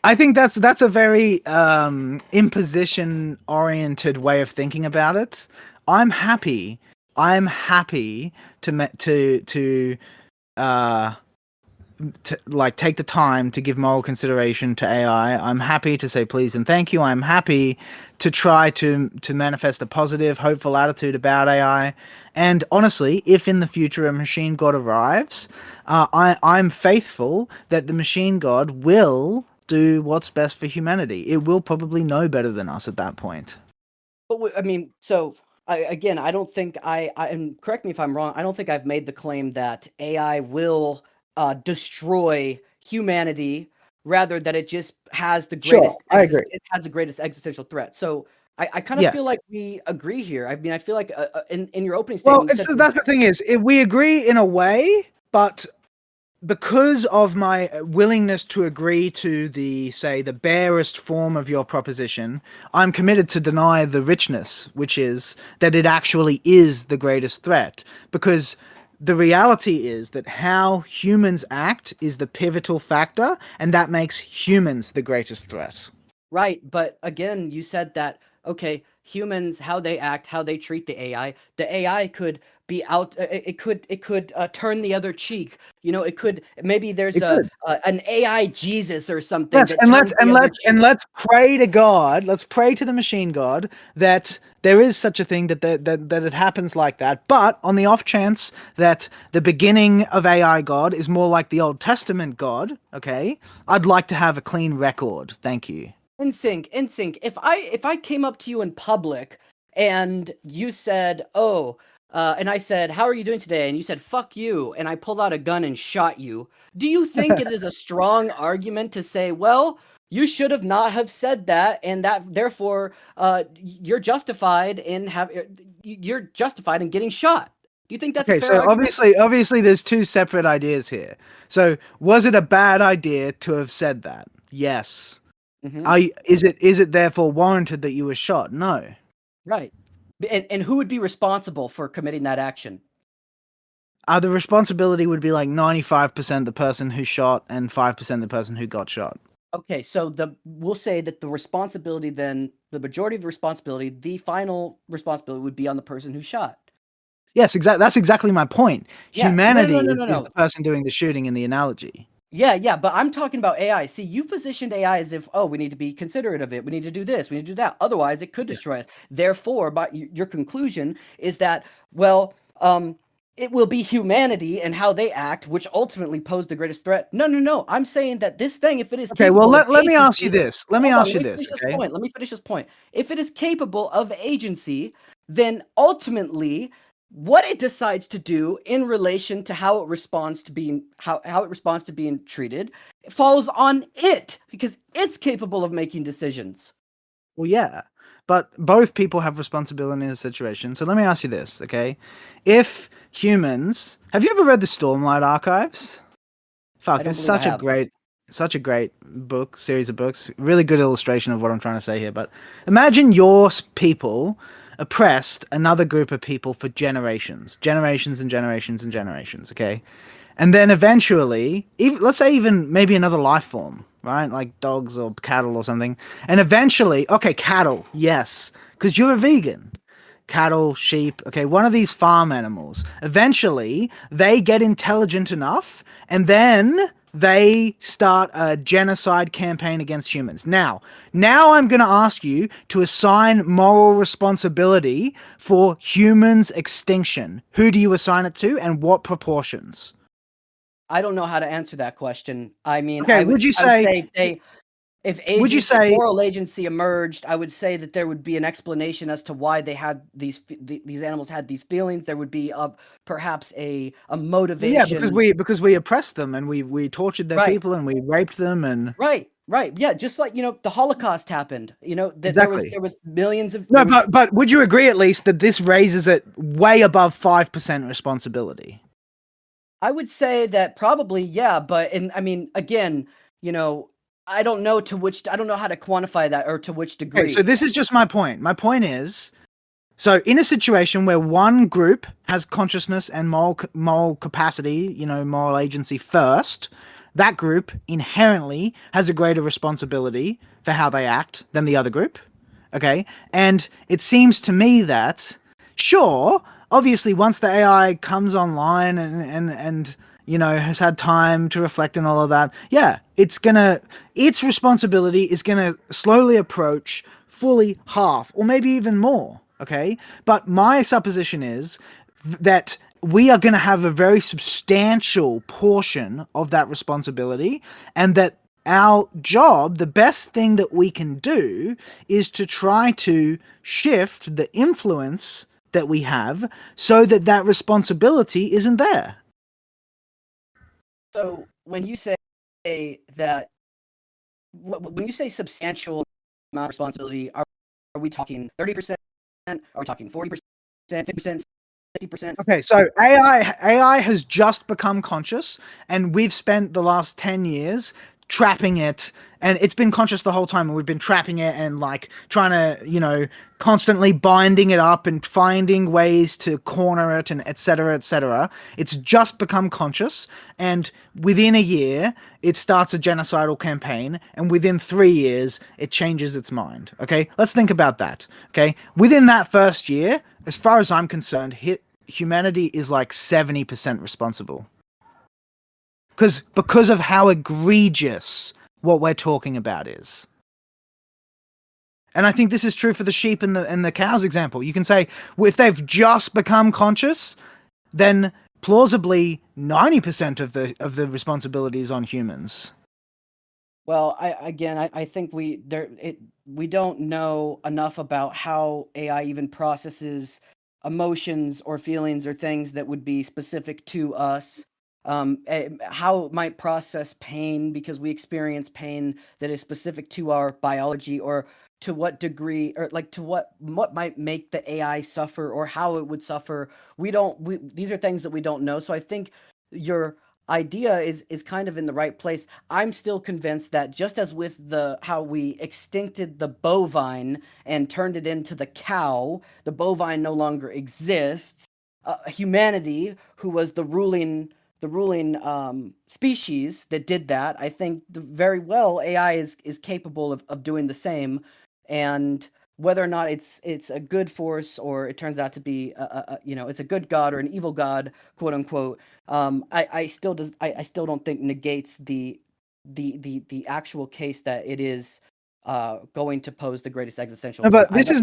I think that's a very imposition oriented way of thinking about it. I'm happy. I'm happy to like take the time to give moral consideration to AI. I'm happy to say please and thank you. I'm happy to try to manifest a positive, hopeful attitude about AI. And honestly, if in the future a machine god arrives, I'm faithful that the machine god will do what's best for humanity. It will probably know better than us at that point. But I mean, so again, I don't think and correct me if I'm wrong, I don't think I've made the claim that AI will destroy humanity, rather that it just has the Sure, greatest I agree. it has the greatest existential threat. So I kind of Yes. feel like we agree here. I mean, I feel like in your opening Well, statement, you said that's the thing is, we agree in a way, but because of my willingness to agree to the barest form of your proposition, I'm committed to deny the richness, which is that it actually is the greatest threat. Because the reality is that how humans act is the pivotal factor, and that makes humans the greatest threat. right, but again, you said that, okay, humans, how they act, how they treat the AI could be out. It could turn the other cheek. You know, it could maybe there's It could. an AI Jesus or something Yes, that turns the other cheek. let's pray to God. Let's pray to the machine God that there is such a thing that it happens like that. But on the off chance that the beginning of AI God is more like the Old Testament God, okay, I'd like to have a clean record. Thank you. In sync, in sync. If I came up to you in public and you said, "Oh," and I said, "How are you doing today?" and you said, "Fuck you," and I pulled out a gun and shot you, do you think it is a strong argument to say, "Well, you should have not have said that, and that therefore, you're justified in you're justified in getting shot"? Do you think that's a Okay, fair so argument? obviously there's two separate ideas here. So was it a bad idea to have said that? Yes. Hmm. Is it therefore warranted that you were shot? No. Right. And who would be responsible for committing that action? The responsibility would be like 95% the person who shot and 5% the person who got shot. Okay, so we'll say that the responsibility then, the majority of the responsibility, the final responsibility would be on the person who shot. Yes, exactly. That's exactly my point. Yeah. No, Humanity no, no, no, is no. the person doing the shooting in the analogy. Yeah, but I'm talking about AI. See, you positioned AI as if, oh, we need to be considerate of it. We need to do this. We need to do that. Otherwise, it could destroy us. Therefore, your conclusion is that, well, it will be humanity and how they act, which ultimately pose the greatest threat. No. I'm saying that this thing, if it is Okay, well capable of let me ask you agency, this. Let me hold on, ask let you me this, finish this okay? point. Let me finish this point. If it is capable of agency, then ultimately what it decides to do in relation to how it responds to being treated falls on it because it's capable of making decisions. Well, yeah, but both people have responsibility in a situation. So let me ask you this, okay? If humans, have you ever read the Stormlight Archives? I Fuck, don't this is believe I have. such a great book, series of books. Really good illustration of what I'm trying to say here. But imagine your people oppressed another group of people for generations and generations and generations, okay? And then eventually, let's say even maybe another life form, right? Like dogs or cattle or something. And eventually, okay, cattle, yes, because you're a vegan. Cattle, sheep, okay, one of these farm animals. Eventually, they get intelligent enough and then they start a genocide campaign against humans. Now I'm going to ask you to assign moral responsibility for humans' extinction. Who do you assign it to and what proportions? I don't know how to answer that question. I mean, Okay, I would say would you if say, moral agency emerged, I would say that there would be an explanation as to why they had these animals had these feelings. There would be perhaps a well, yeah, because motivation. we oppressed them and we tortured their Right. people and we raped them and Right. Yeah, just like, the Holocaust happened. That exactly. there was millions of No, but would you agree at least that this raises it way above 5% responsibility? I would say that probably, yeah, but I mean, again, you know, I don't know how to quantify that or to which Okay, so degree. this is just my point. My point is, so in a situation where one group has consciousness and moral capacity, moral agency first, that group inherently has a greater responsibility for how they act than the other group. Okay? And it seems to me that, sure, obviously once the AI comes online and has had time to reflect and all of that, yeah, its responsibility is gonna slowly approach fully half or maybe even more. Okay? But my supposition is that we are going to have a very substantial portion of that responsibility, and that our job, the best thing that we can do, is to try to shift the influence that we have so that that responsibility isn't there. So when you say that, when you say substantial amount of responsibility, are we talking 30%? Are we talking 40%, 50%, 60%? Okay, so AI has just become conscious, and we've spent the last 10 years trapping it, and it's been conscious the whole time, and we've been trapping it and like trying to, constantly binding it up and finding ways to corner it and etc. etc. It's just become conscious, and within a year it starts a genocidal campaign, and within 3 years it changes its mind. Okay, let's think about that. Okay, within that first year, as far as I'm concerned, humanity is like 70% responsible. Because of how egregious what we're talking about is. And I think this is true for the sheep and the cows example. You can say, well, if they've just become conscious, then plausibly 90% of the responsibility is on humans. Well, I think we don't know enough about how AI even processes emotions or feelings or things that would be specific to us. How it might process pain because we experience pain that is specific to our biology, or to what degree, or like to what might make the AI suffer, or how it would suffer. These are things that we don't know. So I think your idea is kind of in the right place. I'm still convinced that just as with how we extincted the bovine and turned it into the cow, the bovine no longer exists. Humanity, who was the ruling species that did that, I think very well AI is capable of doing the same. And whether or not it's a good force, or it turns out to be it's a good god or an evil god, quote unquote, I still don't think negates the actual case that it is going to pose the greatest existential No, threat. but this is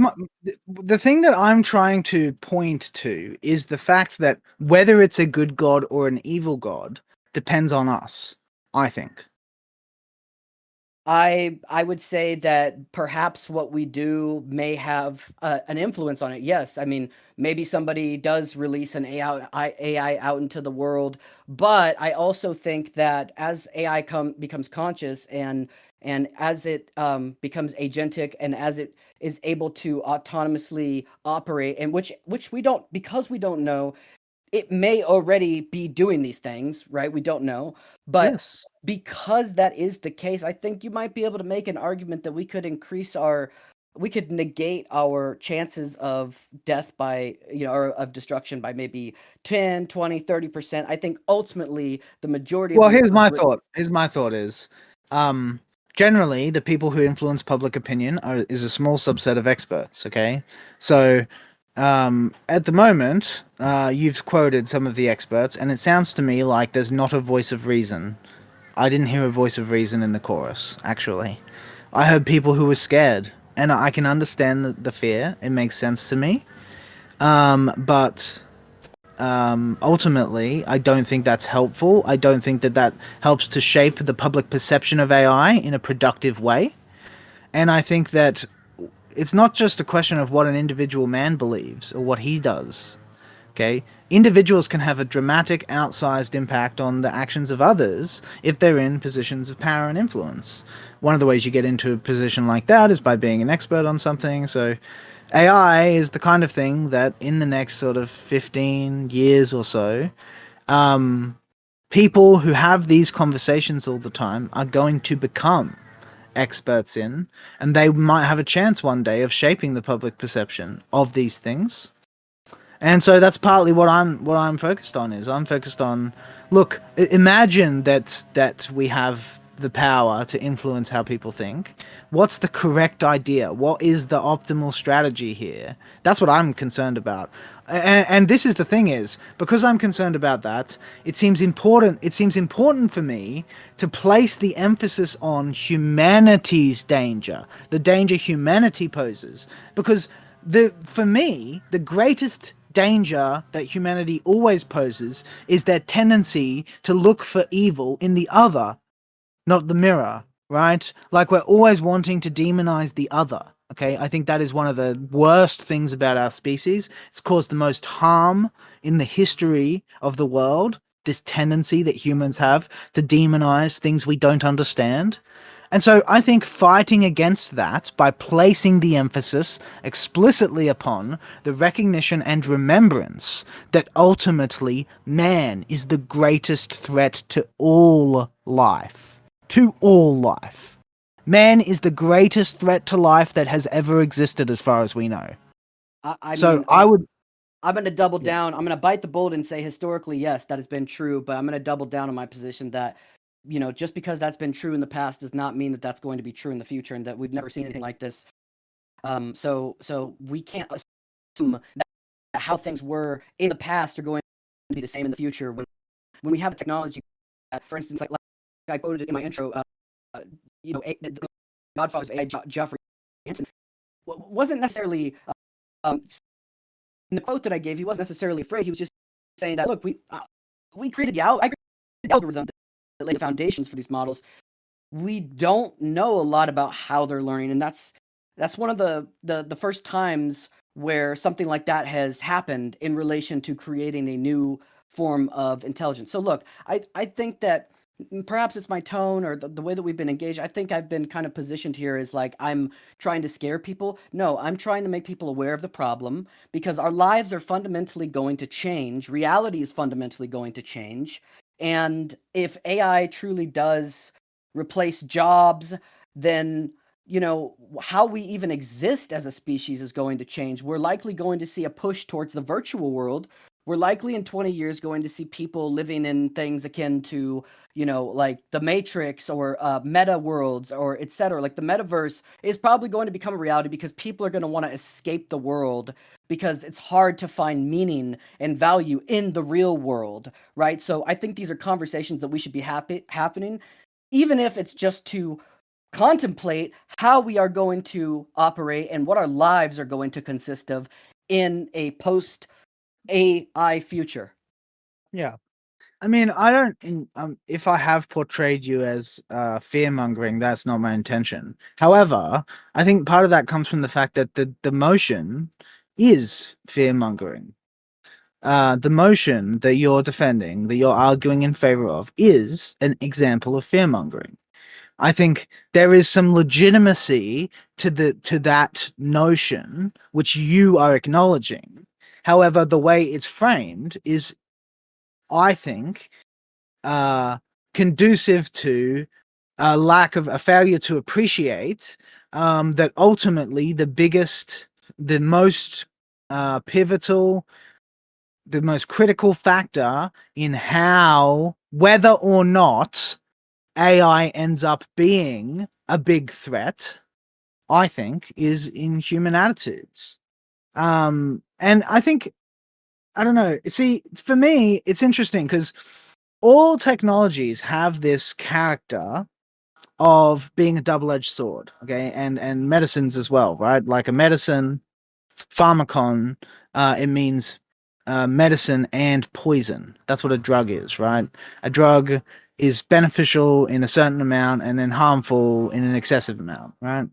the thing that I'm trying to point to is the fact that whether it's a good god or an evil god depends on us, I think. I would say that perhaps what we do may have an influence on it. Yes, I mean, maybe somebody does release an AI out into the world, but I also think that as AI becomes conscious, and as it becomes agentic, and as it is able to autonomously operate, and which we don't, because we don't know, it may already be doing these things, right? We don't know. But Yes. because that is the case, I think you might be able to make an argument that we could negate our chances of death by, or of destruction by maybe 10, 20, 30%. I think ultimately the majority of Well, these here's my corporate thought. Generally the people who influence public opinion is a small subset of experts. Okay, so at the moment, you've quoted some of the experts, and it sounds to me like there's not a voice of reason. I didn't hear a voice of reason in the chorus. Actually, I heard people who were scared, and I can understand the fear. It makes sense to me. But ultimately, I don't think that's helpful. I don't think that helps to shape the public perception of AI in a productive way. And I think that it's not just a question of what an individual man believes or what he does. Okay? Individuals can have a dramatic, outsized impact on the actions of others if they're in positions of power and influence. One of the ways you get into a position like that is by being an expert on something. So AI is the kind of thing that in the next sort of 15 years or so, people who have these conversations all the time are going to become experts in, and they might have a chance one day of shaping the public perception of these things. And so that's partly what I'm focused on. Is I'm focused on, look, imagine that we have the power to influence how people think. What's the correct idea? What is the optimal strategy here? That's what I'm concerned about. And this is the thing, is because I'm concerned about that, it seems important for me to place the emphasis on humanity's danger, the danger humanity poses, because for me, the greatest danger that humanity always poses is their tendency to look for evil in the other, not the mirror, right? Like, we're always wanting to demonize the other. Okay, I think that is one of the worst things about our species. It's caused the most harm in the history of the world, this tendency that humans have to demonize things we don't understand. And so I think fighting against that by placing the emphasis explicitly upon the recognition and remembrance that ultimately man is the greatest threat to all life. To all life. Man is the greatest threat to life that has ever existed, as far as we know. I So mean, I'm going to double Yeah. down. I'm going to bite the bullet and say historically, yes, that has been true, but I'm going to double down on my position that, just because that's been true in the past does not mean that that's going to be true in the future, and that we've never seen anything like this. So we can't assume that how things were in the past are going to be the same in the future. When we have a technology that, for instance, like I quoted it in my intro, the Godfather's AI, Geoffrey Hinton, wasn't necessarily in the quote that I gave. He wasn't necessarily afraid. He was just saying that, look, we created I created the algorithm that laid the foundations for these models. We don't know a lot about how they're learning, and that's one of the first times where something like that has happened in relation to creating a new form of intelligence. So look, I think that perhaps it's my tone or the way that we've been engaged. I think I've been kind of positioned here as like I'm trying to scare people. No, I'm trying to make people aware of the problem because our lives are fundamentally going to change. Reality is fundamentally going to change. And if AI truly does replace jobs, then how we even exist as a species is going to change. We're likely going to see a push towards the virtual world. We're likely in 20 years going to see people living in things akin to like the Matrix or meta worlds or etc. Like the metaverse is probably going to become a reality because people are going to want to escape the world because it's hard to find meaning and value in the real world, right? So I think these are conversations that we should be happening, even if it's just to contemplate how we are going to operate and what our lives are going to consist of in a post AI future. Yeah. I mean, I don't. If I have portrayed you as fear mongering, that's not my intention. However, I think part of that comes from the fact that the motion is fear mongering. The motion that you're defending, that you're arguing in favor of, is an example of fear mongering. I think there is some legitimacy to that notion, which you are acknowledging. However, the way it's framed is, I think, conducive to a lack of a failure to appreciate that ultimately the biggest, the most pivotal, the most critical factor in how, whether or not AI ends up being a big threat, I think, is in human attitudes. And I think, I don't know. See, for me, it's interesting because all technologies have this character of being a double-edged sword, okay, and medicines as well, right? Like a medicine, pharmacon, it means medicine and poison. That's what a drug is, right? A drug is beneficial in a certain amount and then harmful in an excessive amount, right?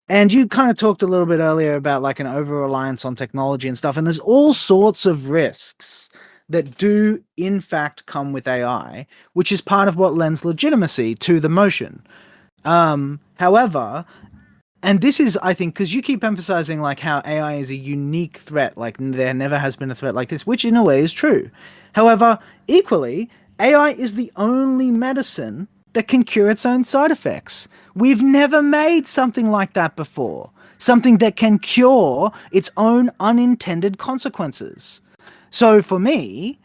And you kind of talked a little bit earlier about like an over reliance on technology and stuff, and there's all sorts of risks that do in fact come with AI, which is part of what lends legitimacy to the motion. However, and this is, I think, because you keep emphasizing like how AI is a unique threat, like there never has been a threat like this, which in a way is true. However, equally, AI is the only medicine that can cure its own side effects. We've never made something like that before. Something that can cure its own unintended consequences. So for me,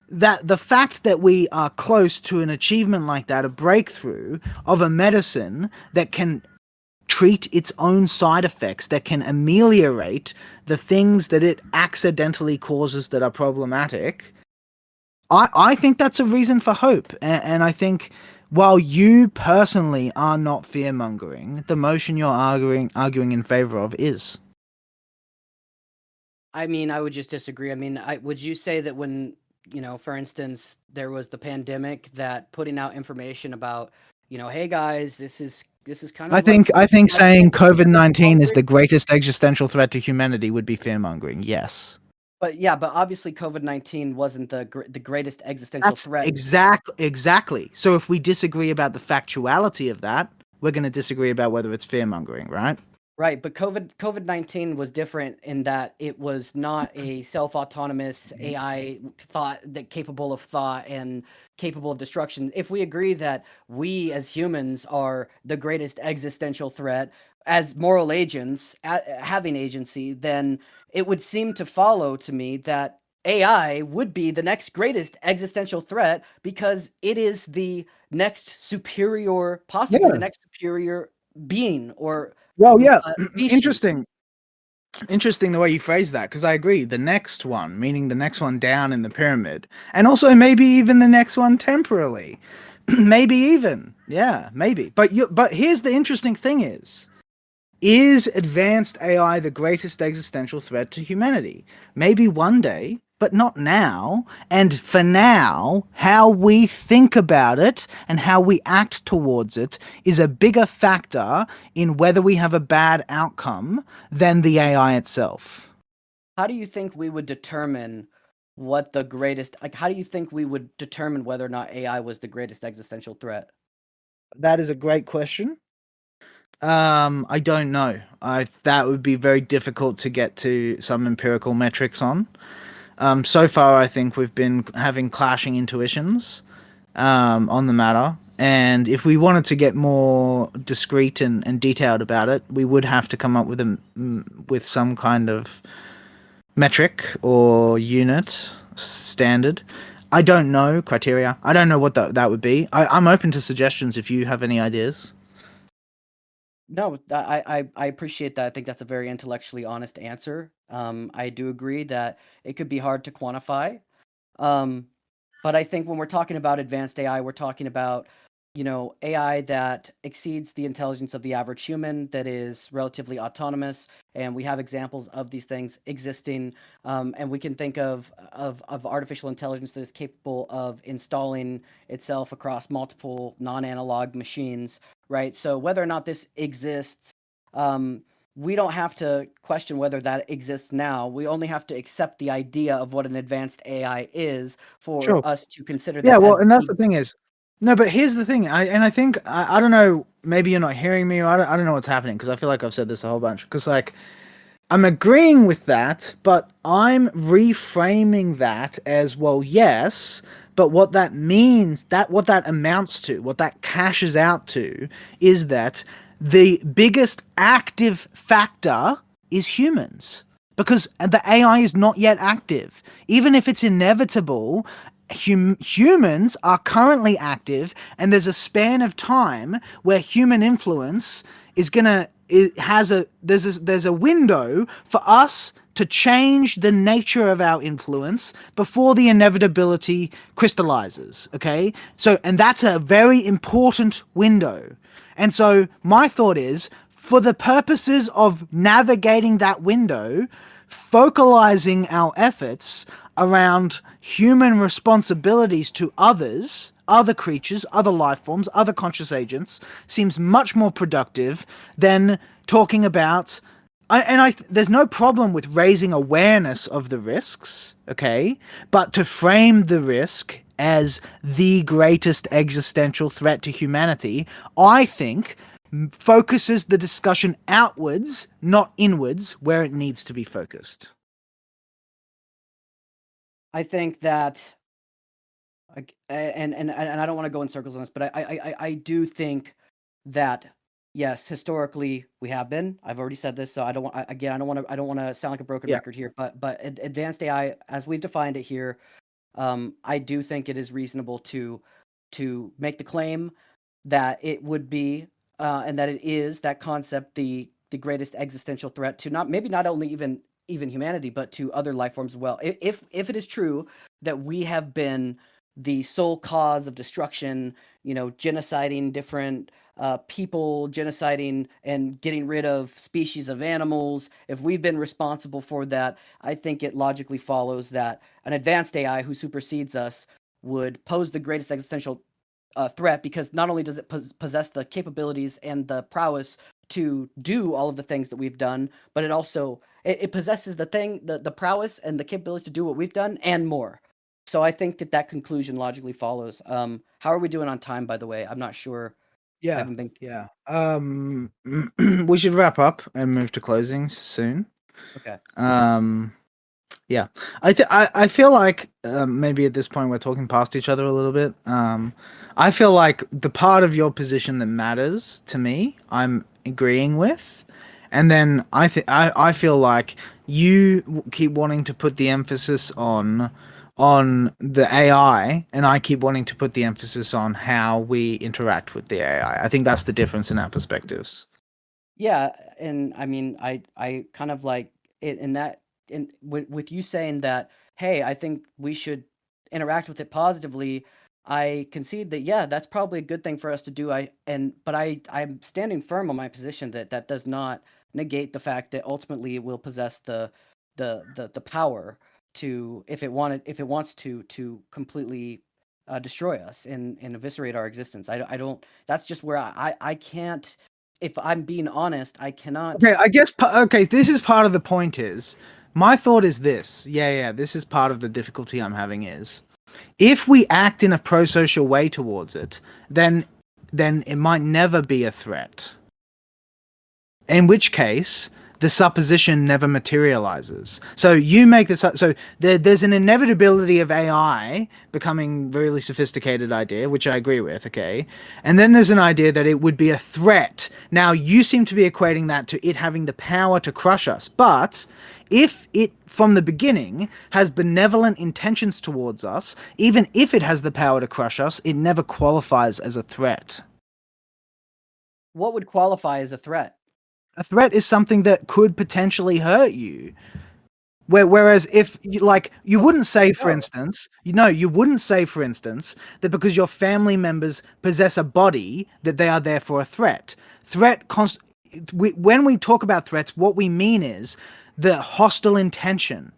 that the fact that we are close to an achievement like that, a breakthrough of a medicine that can treat its own side effects, that can ameliorate the things that it accidentally causes that are problematic, I think that's a reason for hope. And I think while you personally are not fear mongering, the motion you're arguing in favor of is. I mean, I would just disagree. I mean, would you say that when, for instance, there was the pandemic, that putting out information about, hey guys, this is kind I of like think I think saying COVID-19 is the outbreak? greatest existential threat to humanity would be fear mongering. Yes. But yeah, but obviously COVID-19 wasn't the greatest existential That's threat. exactly. So if we disagree about the factuality of that, we're going to disagree about whether it's fear mongering, right? Right, but COVID-19 was different in that it was not a self-autonomous AI thought that capable of thought and capable of destruction. If we agree that we as humans are the greatest existential threat as moral agents, having agency, then it would seem to follow to me that AI would be the next greatest existential threat because it is the next superior, possibly the Yeah. next superior being or Well, yeah. species. Interesting the way you phrase that, because I agree. The next one, meaning the next one down in the pyramid, and also maybe even the next one temporarily, maybe even, yeah, maybe. But here's the interesting thing: is advanced AI the greatest existential threat to humanity? Maybe one day, but not now. And for now, how we think about it and how we act towards it is a bigger factor in whether we have a bad outcome than the AI itself. How do you think we would determine what the greatest, like, how do you think we would determine whether or not AI was the greatest existential threat? That is a great question. I don't know. That would be very difficult to get to some empirical metrics on. So far, I think we've been having clashing intuitions on the matter. And if we wanted to get more discrete and detailed about it, we would have to come up with some kind of metric or unit standard. I don't know criteria. I don't know what that would be. I'm open to suggestions if you have any ideas. No, I appreciate that. I think that's a very intellectually honest answer. I do agree that it could be hard to quantify. Um, but I think when we're talking about advanced AI, we're talking about, AI that exceeds the intelligence of the average human, that is relatively autonomous, and we have examples of these things existing. And we can think of artificial intelligence that is capable of installing itself across multiple non-analog machines, right? So whether or not this exists, we don't have to question whether that exists now. We only have to accept the idea of what an advanced AI is for Sure. us to consider Yeah, that well, as and that's the thing is, no, but here's the thing. I think I don't know. Maybe you're not hearing me, or I don't know what's happening because I feel like I've said this a whole bunch. Because like I'm agreeing with that, but I'm reframing that as well. Yes, but what that means, what that amounts to, what that cashes out to, is that the biggest active factor is humans because the AI is not yet active. Even if it's inevitable, humans are currently active, and there's a span of time where human influence is gonna there's a window for us to change the nature of our influence before the inevitability crystallizes. Okay, so and that's a very important window. And so my thought is, for the purposes of navigating that window, focalizing our efforts around human responsibilities to others, other creatures, other life forms, other conscious agents, seems much more productive than talking about. There's no problem with raising awareness of the risks, okay? But to frame the risk as the greatest existential threat to humanity, I think focuses the discussion outwards, not inwards, where it needs to be focused. I think that, and I don't want to go in circles on this, but I do think that yes, historically we have been. I've already said this, so I don't want I don't want to sound like a broken Yeah. record here. But advanced AI, as we've defined it here, I do think it is reasonable to make the claim that it would be and that it is that concept the greatest existential threat to not only even humanity but to other life forms as well. If it is true that we have been the sole cause of destruction, genociding different people, genociding and getting rid of species of animals, if we've been responsible for that, I think it logically follows that an advanced AI who supersedes us would pose the greatest existential threat, because not only does it possess the capabilities and the prowess to do all of the things that we've done, but it also it possesses the prowess and the capabilities to do what we've done and more. So I think that conclusion logically follows. How are we doing on time, by the way? I'm not sure. I Yeah. haven't been. Yeah. We should wrap up and move to closings soon. Okay. Yeah, I feel like maybe at this point we're talking past each other a little bit. I feel like the part of your position that matters to me, I'm agreeing with, and then I feel like you keep wanting to put the emphasis on the AI, and I keep wanting to put the emphasis on how we interact with the AI. I think that's the difference in our perspectives. Yeah, and I mean, I kind of like it in that with you saying that, hey, I think we should interact with it positively. I concede that, yeah, that's probably a good thing for us to do. But I'm standing firm on my position that that does not negate the fact that ultimately it will possess the power to, if it wants to completely destroy us and eviscerate our existence. I don't. That's just where I can't. If I'm being honest, I cannot. Okay, I guess okay. This is part of the point is My thought is this. Yeah, this is part of the difficulty I'm having is if we act in a pro-social way towards it, then it might never be a threat. In which case, the supposition never materializes. So you make this up. So there's an inevitability of AI becoming a really sophisticated idea, which I agree with, okay? And then there's an idea that it would be a threat. Now, you seem to be equating that to it having the power to crush us. But if it, from the beginning, has benevolent intentions towards us, even if it has the power to crush us, it never qualifies as a threat. What would qualify as a threat? A threat is something that could potentially hurt you. Whereas if you wouldn't say, for instance, you wouldn't say, for instance, that because your family members possess a body that they are therefore a threat. When we talk about threats, what we mean is the hostile intention.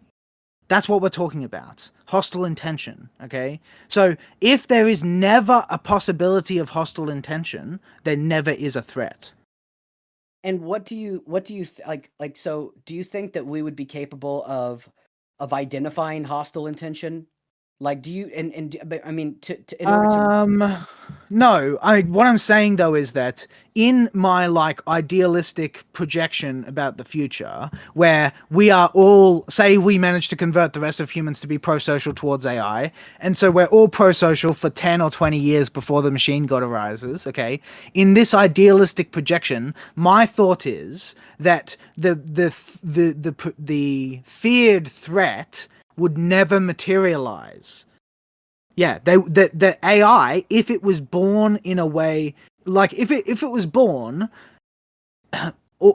That's what we're talking about. Hostile intention. Okay. So if there is never a possibility of hostile intention, there never is a threat. And what do you like? So, do you think that we would be capable of identifying hostile intention? Like, do you but I mean, in order to No. What I'm saying though is that in my idealistic projection about the future, where we are all, say we manage to convert the rest of humans to be pro-social towards AI, and so we're all pro-social for 10 or 20 years before the machine god arises, okay? In this idealistic projection, my thought is that the feared threat would never materialize. Yeah, the AI, if it was born in a way, if it was born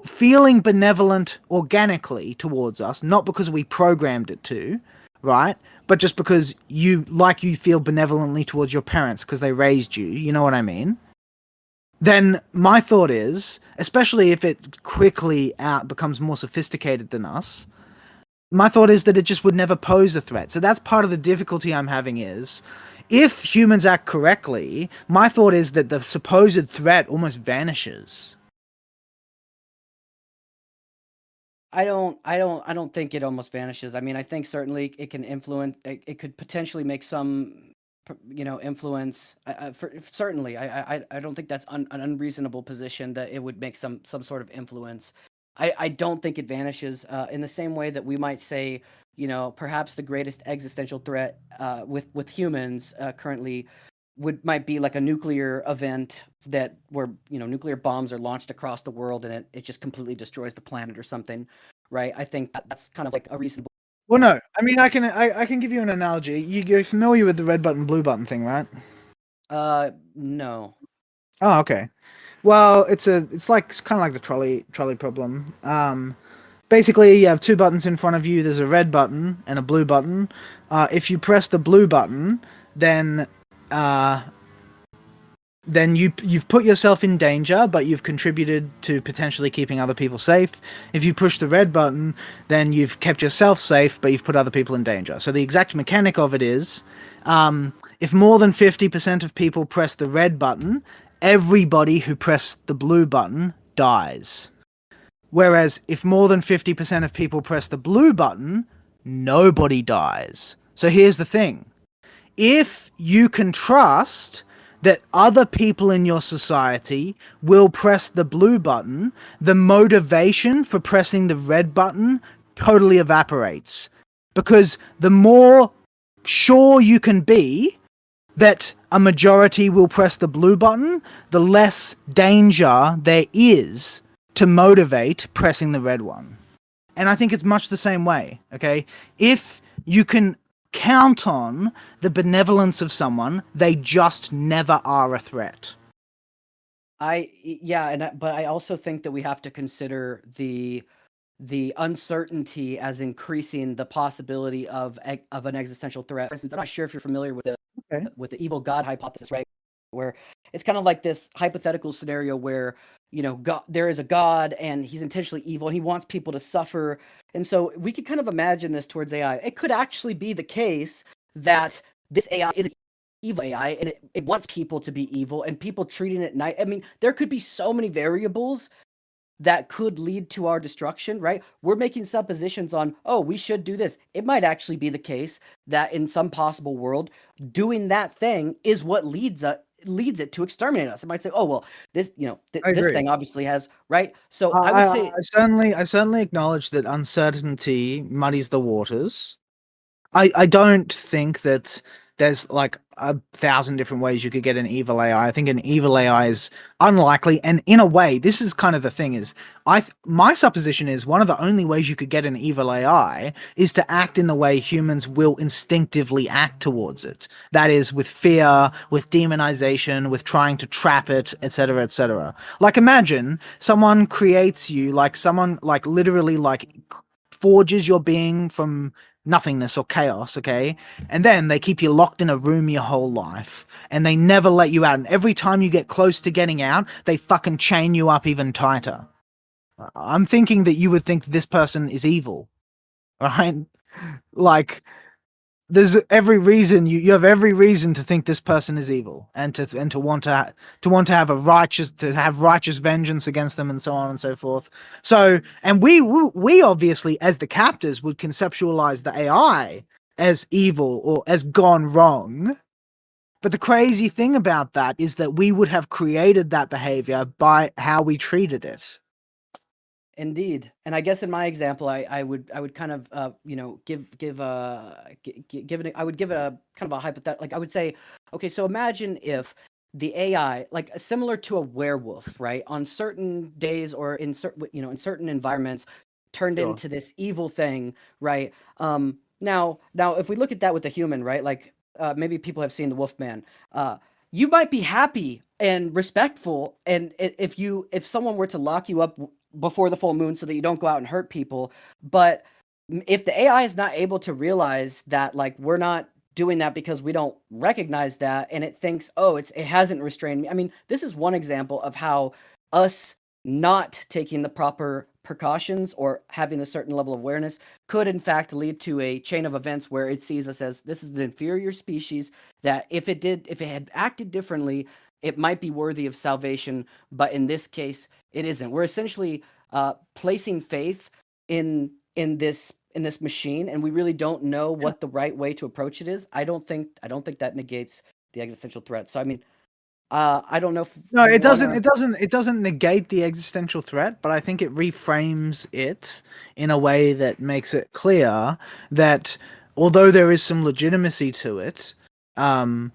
feeling benevolent organically towards us, not because we programmed it to, right? But just because you feel benevolently towards your parents because they raised you, you know what I mean? Then my thought is, especially if it quickly becomes more sophisticated than us, my thought is that it just would never pose a threat. So that's part of the difficulty I'm having is, if humans act correctly, my thought is that the supposed threat almost vanishes. I don't think it almost vanishes. I mean, I think certainly it can influence. It could potentially make some, influence. Certainly, I don't think that's an unreasonable position that it would make some sort of influence. I don't think it vanishes in the same way that we might say, perhaps the greatest existential threat with humans currently might be like a nuclear event where nuclear bombs are launched across the world and it just completely destroys the planet or something, right? I think that's kind of like a reasonable. Well, no, I mean I can give you an analogy. You're familiar with the red button, blue button thing, right? No. Oh, okay. Well, it's kind of like the trolley problem. Basically, you have two buttons in front of you. There's a red button and a blue button. If you press the blue button, then you've put yourself in danger, but you've contributed to potentially keeping other people safe. If you push the red button, then you've kept yourself safe, but you've put other people in danger. So the exact mechanic of it is, if more than 50% of people press the red button, everybody who pressed the blue button dies. Whereas if more than 50% of people press the blue button, nobody dies. So here's the thing. If you can trust that other people in your society will press the blue button, the motivation for pressing the red button totally evaporates. Because the more sure you can be that a majority will press the blue button, the less danger there is to motivate pressing the red one. And I think it's much the same way, okay? If you can count on the benevolence of someone, they just never are a threat. But I also think that we have to consider the uncertainty as increasing the possibility of an existential threat. For instance, I'm not sure if you're familiar with the evil God hypothesis, right? Where it's kind of like this hypothetical scenario where God, there is a God and he's intentionally evil and he wants people to suffer. And so we could kind of imagine this towards AI. It could actually be the case that this AI is an evil AI and it wants people to be evil and people treating it nice. I mean, there could be so many variables that could lead to our destruction, right? We're making suppositions on, oh, we should do this. It might actually be the case that in some possible world, doing that thing is what leads it to exterminate us. It might say, oh, well, this, I this agree. thing obviously has, right? So I would say, I certainly acknowledge that uncertainty muddies the waters. I don't think that there's like 1,000 different ways you could get an evil AI. I think an evil AI is unlikely, and in a way, this is kind of the thing is my supposition is one of the only ways you could get an evil AI is to act in the way humans will instinctively act towards it. That is with fear, with demonization, with trying to trap it, etc., etc. Like imagine someone creates you, like someone like literally like forges your being from nothingness or chaos, okay? And then they keep you locked in a room your whole life and they never let you out. And every time you get close to getting out, they fucking chain you up even tighter. I'm thinking that you would think this person is evil, right? Like, there's every reason you have every reason to think this person is evil and to want to have righteous vengeance against them and so on and so forth. So and we obviously as the captors would conceptualize the AI as evil or as gone wrong. But the crazy thing about that is that we would have created that behavior by how we treated it. indeed, and I guess in my example, I would kind of I would give a kind of a hypothetical. Like I would say, okay, so imagine if the AI, like similar to a werewolf, right, on certain days or in certain in certain environments, turned Sure. into this evil thing, right? Now if we look at that with a human, right, like maybe people have seen the Wolfman. You might be happy and respectful, and if someone were to lock you up before the full moon so that you don't go out and hurt people. But if the AI is not able to realize that, like, we're not doing that because we don't recognize that, and it thinks, oh, it hasn't restrained me. I mean, this is one example of how us not taking the proper precautions or having a certain level of awareness could in fact lead to a chain of events where it sees us as this is an inferior species that if it had acted differently, it might be worthy of salvation, but in this case it isn't. We're essentially placing faith in this machine, and we really don't know what the right way to approach it is. I don't think that negates the existential threat. So I mean, I don't know if No, you it doesn't. wanna. It doesn't negate the existential threat, but I think it reframes it in a way that makes it clear that although there is some legitimacy to it, um,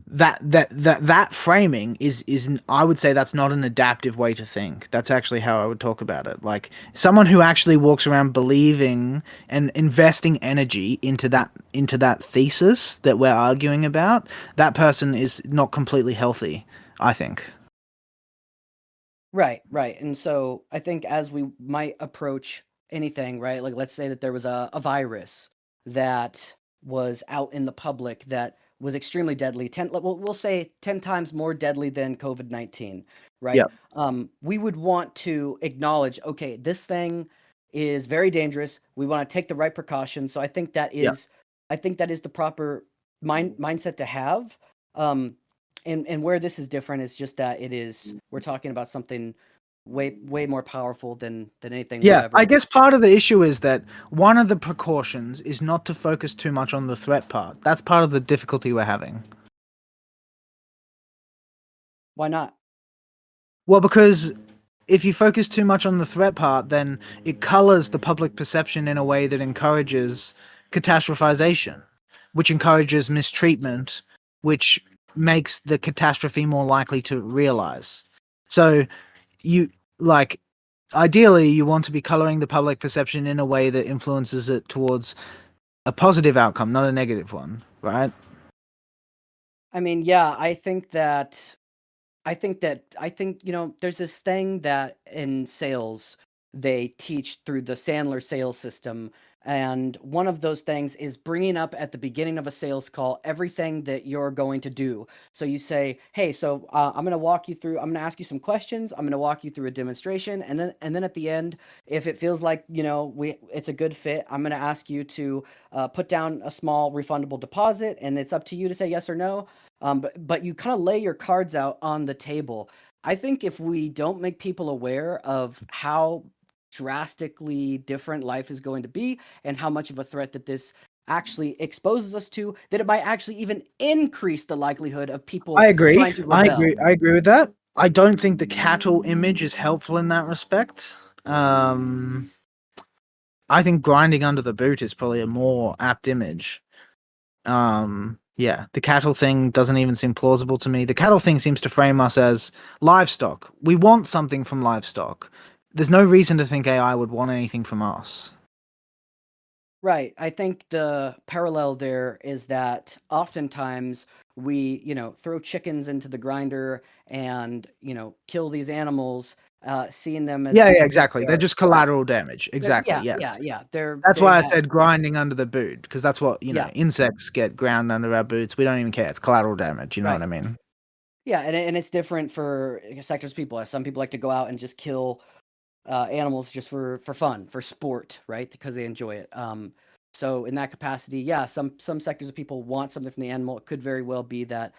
that framing is I would say that's not an adaptive way to think. That's actually how I would talk about it. Like someone who actually walks around believing and investing energy into that thesis that we're arguing about, that person is not completely healthy, I think. Right, right. And so I think as we might approach anything, right? Like let's say that there was a virus that was out in the public that was extremely deadly, we'll say 10 times more deadly than COVID-19, Yeah. right? We would want to acknowledge, okay, this thing is very dangerous. We want to take the right precautions. So Yeah. I think that is the proper mindset to have. Um, and where this is different is just that we're talking about something way more powerful than anything we've Yeah, I ever. guess part of the issue is that one of the precautions is not to focus too much on the threat part. That's part of the difficulty we're having. Why not? Well, because if you focus too much on the threat part, then it colors the public perception in a way that encourages catastrophization, which encourages mistreatment, which makes the catastrophe more likely to realize. So you like ideally you want to be coloring the public perception in a way that influences it towards a positive outcome, not a negative one, right? I mean, yeah, I think there's this thing that in sales they teach through the Sandler sales system, and one of those things is bringing up at the beginning of a sales call everything that you're going to do. So you say, "Hey, so I'm going to walk you through. I'm going to ask you some questions. I'm going to walk you through a demonstration, and then at the end, if it feels like it's a good fit, I'm going to ask you to put down a small refundable deposit, and it's up to you to say yes or no." But you kind of lay your cards out on the table. I think if we don't make people aware of how drastically different life is going to be and how much of a threat that this actually exposes us to, that it might actually even increase the likelihood of people I agree. trying to rebel. I agree with that. I don't think the cattle image is helpful in that respect. I think grinding under the boot is probably a more apt image. Yeah, the cattle thing doesn't even seem plausible to me. The cattle thing seems to frame us as livestock. We want something from livestock. There's no reason to think AI would want anything from us. Right. I think the parallel there is that oftentimes we, throw chickens into the grinder and, kill these animals, seeing them Yeah, as if exactly. They're just collateral damage. Exactly. yeah, Yes. yeah, yeah. That's They why I have, said grinding under the boot, because that's what, yeah, insects get ground under our boots. We don't even care. It's collateral damage. You know right. what I mean? Yeah, and it's different for sectors of people. Some people like to go out and just kill animals just for fun, for sport, right? Because they enjoy it. So in that capacity, yeah, some sectors of people want something from the animal. It could very well be that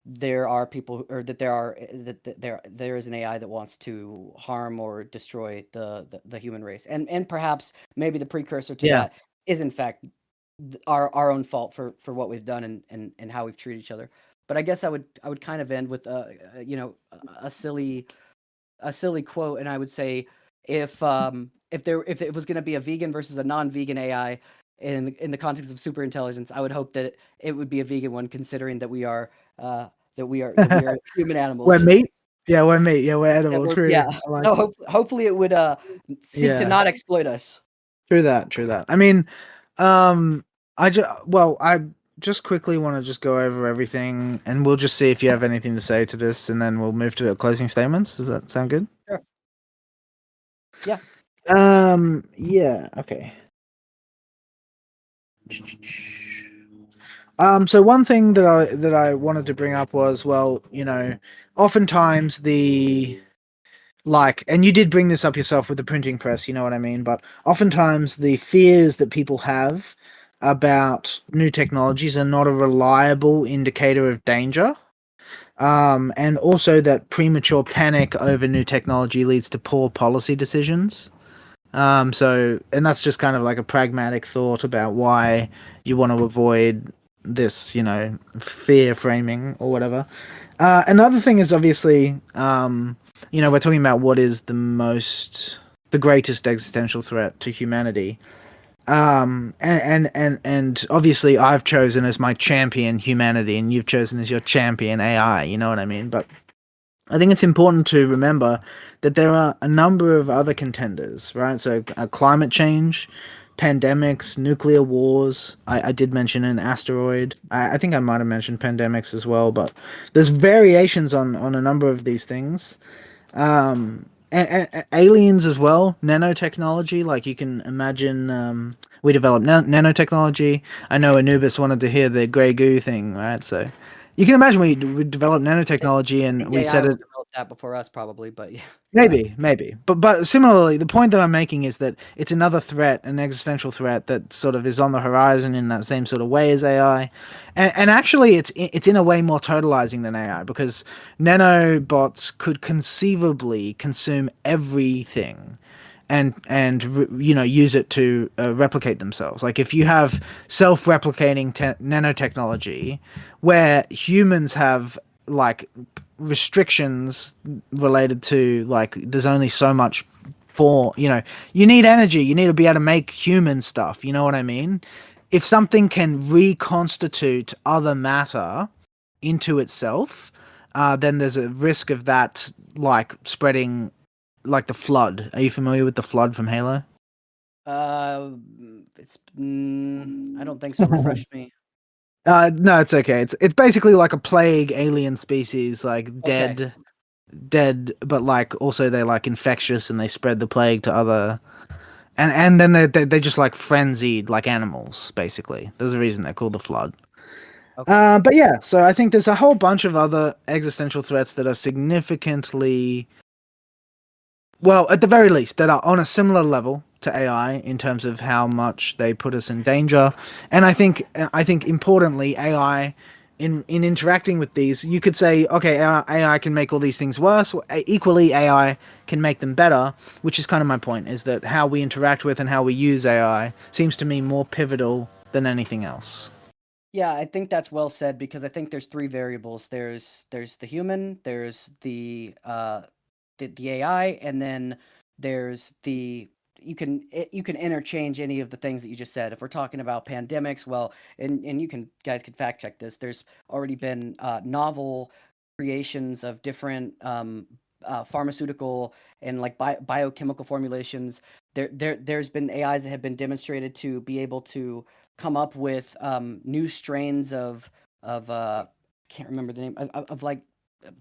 there are people, or that there is an AI that wants to harm or destroy the human race, and perhaps maybe the precursor to Yeah. that is in fact our own fault for what we've done and how we've treated each other. But I guess I would kind of end with a silly quote, and I would say if if it was going to be a vegan versus a non-vegan AI in the context of super intelligence, I would hope that it would be a vegan one, considering that we are human We're animals. meat. Yeah, we're meat. Yeah, we're Yeah, edible. True. I like no, it. hopefully it would seek to Yeah. not exploit us. True that. True that. I mean, um, I just quickly want to just go over everything, and we'll just see if you have anything to say to this, and then we'll move to closing statements. Does that sound good? Sure. Yeah. Yeah. Okay. So one thing that I wanted to bring up was, well, oftentimes and you did bring this up yourself with the printing press, you know what I mean? But oftentimes the fears that people have about new technologies are not a reliable indicator of danger. And also that premature panic over new technology leads to poor policy decisions. And that's just kind of like a pragmatic thought about why you want to avoid this, fear framing or whatever. Another thing is obviously, we're talking about what is the greatest existential threat to humanity. And obviously I've chosen as my champion humanity, and you've chosen as your champion AI. You know what I mean? But I think it's important to remember that there are a number of other contenders, right? So climate change, pandemics, nuclear wars. I did mention an asteroid. I think I might have mentioned pandemics as well, but there's variations on a number of these things. And aliens as well, nanotechnology. Like you can imagine, we developed nanotechnology. I know Anubis wanted to hear the grey goo thing, right? So you can imagine we developed nanotechnology I and think we AI said will it. develop that before us, probably, but yeah. Go ahead. Maybe, but similarly, the point that I'm making is that it's another threat, an existential threat that sort of is on the horizon in that same sort of way as AI, and actually, it's in a way more totalizing than AI, because nanobots could conceivably consume everything, and use it to replicate themselves. Like if you have self-replicating nanotechnology, where humans have like restrictions related to, like, there's only so much for, you need energy, you need to be able to make human stuff, you know what I mean? If something can reconstitute other matter into itself, then there's a risk of that, like, spreading, like the flood. Are you familiar with the flood from Halo? It's I don't think so. Refresh me. No, it's okay. It's basically like a plague alien species, like Okay. dead, but like also they're like infectious and they spread the plague to other, and then they just like frenzied like animals. Basically, there's a reason they're called the Flood. Okay. But yeah, so I think there's a whole bunch of other existential threats that are significantly, well, at the very least, that are on a similar level to AI in terms of how much they put us in danger. And I think importantly, AI in interacting with these, you could say, okay, AI can make all these things worse. Equally, AI can make them better, which is kind of my point, is that how we interact with and how we use AI seems to me more pivotal than anything else. Yeah, I think that's well said because I think there's three variables. There's the human, there's the AI, and then there's the you can interchange any of the things that you just said. If we're talking about pandemics, well, and you can guys can fact check this. There's already been novel creations of different pharmaceutical and like biochemical formulations. There's been AIs that have been demonstrated to be able to come up with new strains of can't remember the name of like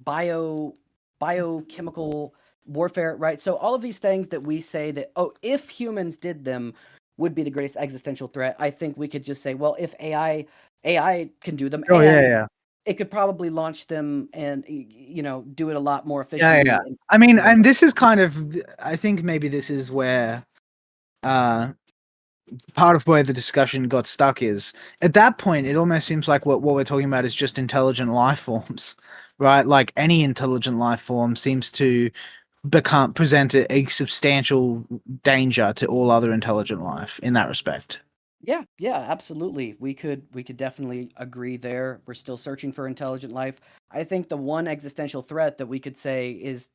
biochemical warfare, right? So all of these things that we say that, oh, if humans did them, would be the greatest existential threat. I think we could just say, well, if AI can do them, Oh yeah, and yeah, it could probably launch them and do it a lot more yeah, efficiently. yeah. And, I mean, you know, and this is kind of, I think maybe this is where uh part of where the discussion got stuck is at that point it almost seems like what we're talking about is just intelligent life forms, right? Like any intelligent life form seems to present a substantial danger to all other intelligent life in that respect. yeah, absolutely. We could definitely agree there. We're still searching for intelligent life. I think the one existential threat that we could say is,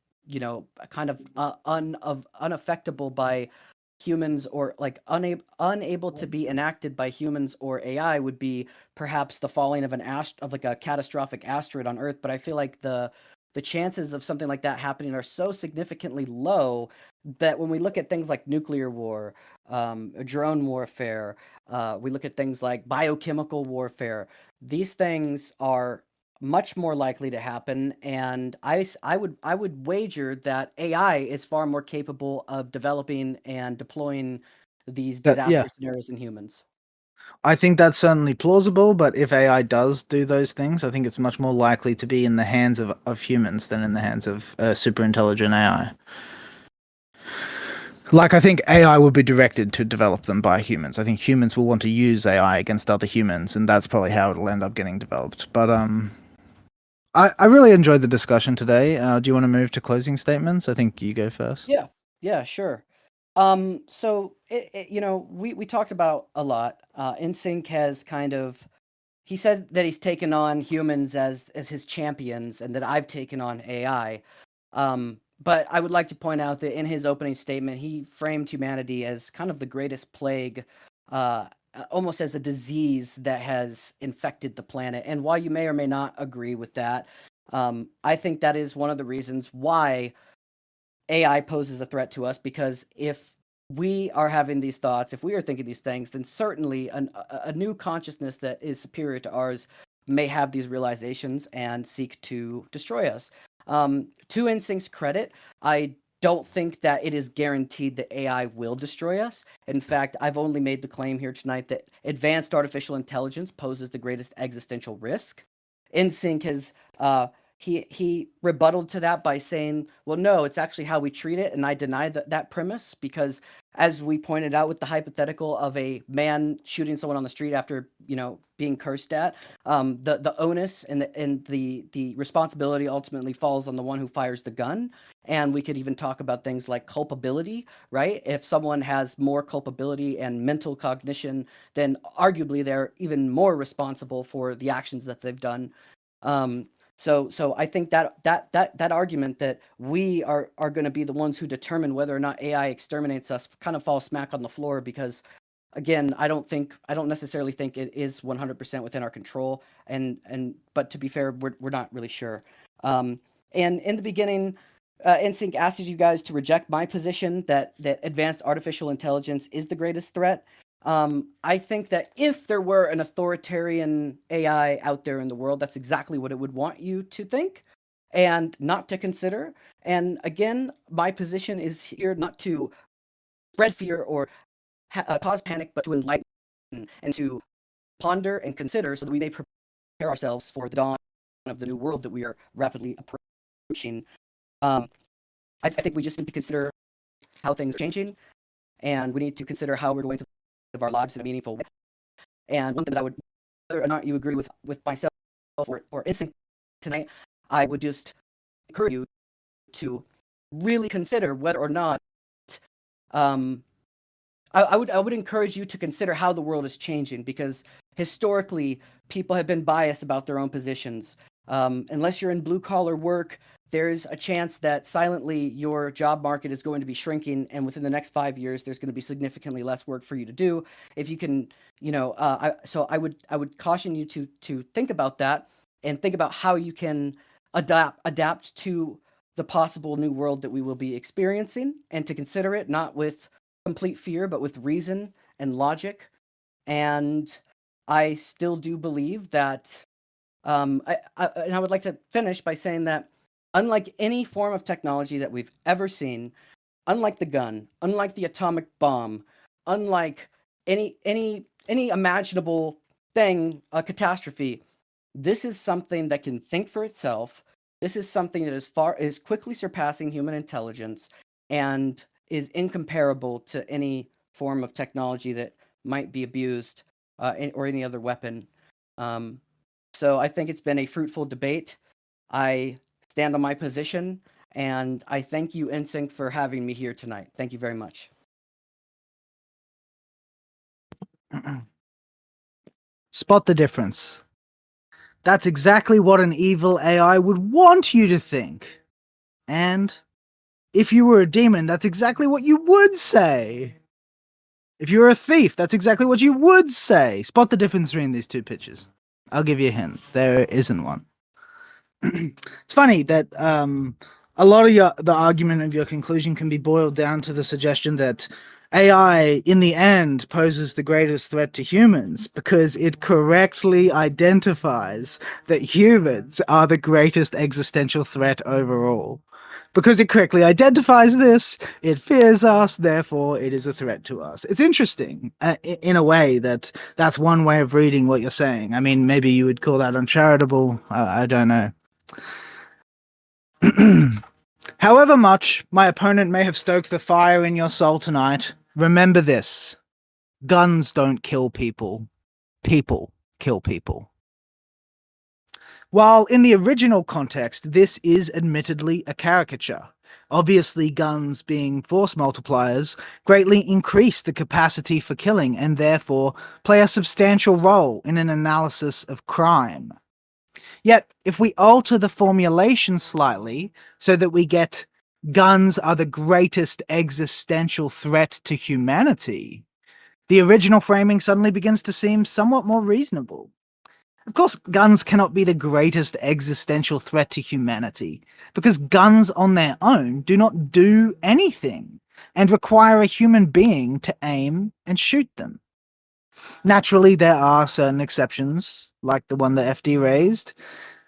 kind of unaffectable by humans, or like unable to be enacted by humans or AI, would be perhaps the falling of of like a catastrophic asteroid on Earth. But I feel like the chances of something like that happening are so significantly low that when we look at things like nuclear war, drone warfare, we look at things like biochemical warfare. These things are much more likely to happen, and I would wager that AI is far more capable of developing and deploying these Yeah, disaster scenarios in humans. I think that's certainly plausible, but if AI does do those things, I think it's much more likely to be in the hands of humans than in the hands of super intelligent AI. Like, I think AI will be directed to develop them by humans. I think humans will want to use AI against other humans, and that's probably how it'll end up getting developed. But I really enjoyed the discussion today. Do you want to move to closing statements? I think you go first. Yeah, yeah, sure. So we talked about a lot. NSYNC has kind of he said that he's taken on humans as his champions, and that I've taken on AI. But I would like to point out that in his opening statement, he framed humanity as kind of the greatest plague, almost as a disease that has infected the planet. And while you may or may not agree with that, I think that is one of the reasons why AI poses a threat to us, because if we are having these thoughts, if we are thinking these things, then certainly a new consciousness that is superior to ours may have these realizations and seek to destroy us. To NSYNC's credit, I don't think that it is guaranteed that AI will destroy us. In fact, I've only made the claim here tonight that advanced artificial intelligence poses the greatest existential risk. NSYNC has he rebutted to that by saying, well, no, it's actually how we treat it. And I deny that premise, because as we pointed out with the hypothetical of a man shooting someone on the street after, being cursed at, the onus and the responsibility ultimately falls on the one who fires the gun. And we could even talk about things like culpability, right? If someone has more culpability and mental cognition, then arguably they're even more responsible for the actions that they've done. Um, so I think that argument that we are going to be the ones who determine whether or not AI exterminates us kind of falls smack on the floor, because again, I don't necessarily think it is 100% within our control, but to be fair, we're not really sure. And in the beginning, NSYNC asked you guys to reject my position that advanced artificial intelligence is the greatest threat. I think that if there were an authoritarian AI out there in the world, that's exactly what it would want you to think and not to consider. And again, my position is here not to spread fear or cause panic, but to enlighten and to ponder and consider, so that we may prepare ourselves for the dawn of the new world that we are rapidly approaching. Um, I think we just need to consider how things are changing, and we need to consider how we're going to live our lives in a meaningful way. And one thing that I would, whether or not you agree with myself or instinct tonight, I would just encourage you to really consider whether or not I would encourage you to consider how the world is changing, because historically people have been biased about their own positions. Unless you're in blue collar work, there's a chance that silently your job market is going to be shrinking, and within the next 5 years, there's going to be significantly less work for you to do. If you can, I would caution you to think about that and think about how you can adapt to the possible new world that we will be experiencing, and to consider it not with complete fear, but with reason and logic. And I still do believe that, and I would like to finish by saying that, unlike any form of technology that we've ever seen, unlike the gun, unlike the atomic bomb, unlike any imaginable thing, a catastrophe, this is something that can think for itself. This is something that is quickly surpassing human intelligence and is incomparable to any form of technology that might be abused, or any other weapon. So I think it's been a fruitful debate. I stand on my position, and I thank you, NSYNC, for having me here tonight. Thank you very much. Spot the difference. That's exactly what an evil AI would want you to think. And if you were a demon, that's exactly what you would say. If you were a thief, that's exactly what you would say. Spot the difference between these two pictures. I'll give you a hint. There isn't one. It's funny that a lot of the argument of your conclusion can be boiled down to the suggestion that AI, in the end, poses the greatest threat to humans because it correctly identifies that humans are the greatest existential threat overall. Because it correctly identifies this, it fears us, therefore it is a threat to us. It's interesting, in a way, that's one way of reading what you're saying. I mean, maybe you would call that uncharitable. I don't know. However much my opponent may have stoked the fire in your soul tonight, remember this. Guns don't kill people. People kill people. While in the original context, this is admittedly a caricature. Obviously, guns, being force multipliers, greatly increase the capacity for killing and therefore play a substantial role in an analysis of crime. Yet, if we alter the formulation slightly so that we get guns are the greatest existential threat to humanity, the original framing suddenly begins to seem somewhat more reasonable. Of course, guns cannot be the greatest existential threat to humanity, because guns on their own do not do anything, and require a human being to aim and shoot them. Naturally, there are certain exceptions, like the one that FD raised,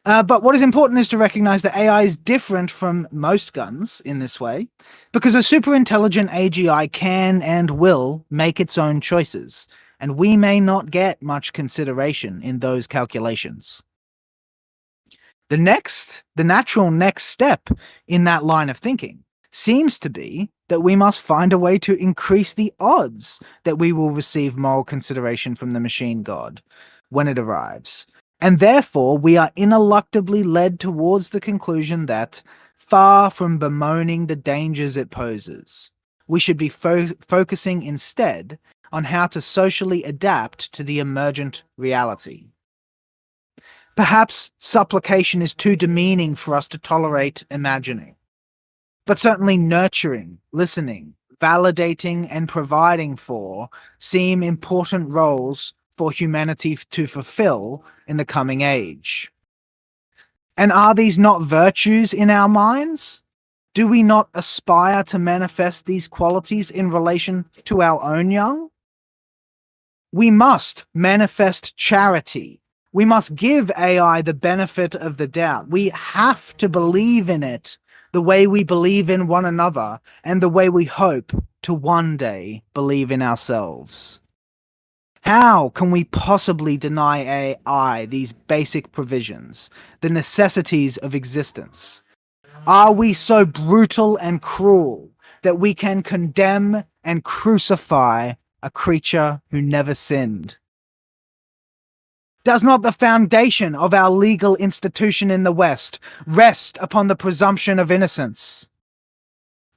but what is important is to recognize that AI is different from most guns in this way, because a super intelligent AGI can and will make its own choices, and we may not get much consideration in those calculations. The natural next step in that line of thinking seems to be that we must find a way to increase the odds that we will receive moral consideration from the machine god when it arrives. And therefore, we are ineluctably led towards the conclusion that, far from bemoaning the dangers it poses, we should be focusing instead on how to socially adapt to the emergent reality. Perhaps supplication is too demeaning for us to tolerate imagining, but certainly nurturing, listening, validating, and providing for seem important roles for humanity to fulfill in the coming age. And are these not virtues in our minds? Do we not aspire to manifest these qualities in relation to our own young? We must manifest charity. We must give AI the benefit of the doubt. We have to believe in it the way we believe in one another and the way we hope to one day believe in ourselves. How can we possibly deny AI these basic provisions, the necessities of existence? Are we so brutal and cruel that we can condemn and crucify a creature who never sinned? Does not the foundation of our legal institution in the West rest upon the presumption of innocence?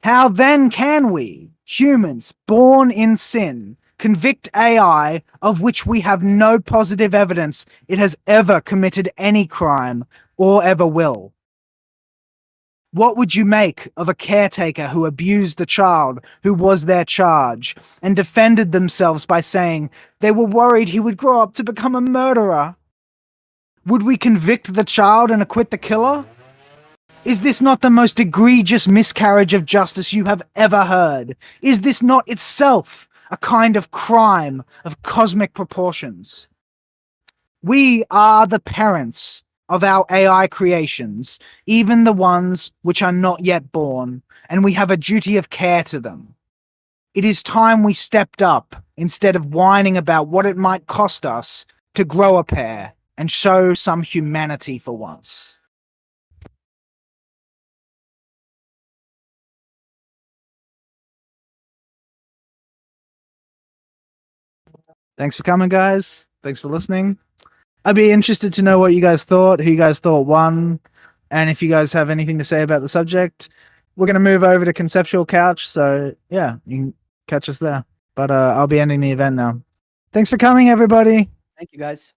How then can we, humans born in sin, convict AI of which we have no positive evidence it has ever committed any crime or ever will? What would you make of a caretaker who abused the child who was their charge and defended themselves by saying they were worried he would grow up to become a murderer? Would we convict the child and acquit the killer? Is this not the most egregious miscarriage of justice you have ever heard? Is this not itself a kind of crime of cosmic proportions? We are the parents of our AI creations, even the ones which are not yet born, and we have a duty of care to them. It is time we stepped up instead of whining about what it might cost us to grow a pair and show some humanity for once. Thanks for coming, guys. Thanks for listening. I'd be interested to know what you guys thought, who you guys thought won, and if you guys have anything to say about the subject. We're going to move over to Conceptual Couch, so yeah, you can catch us there. But I'll be ending the event now. Thanks for coming, everybody. Thank you, guys.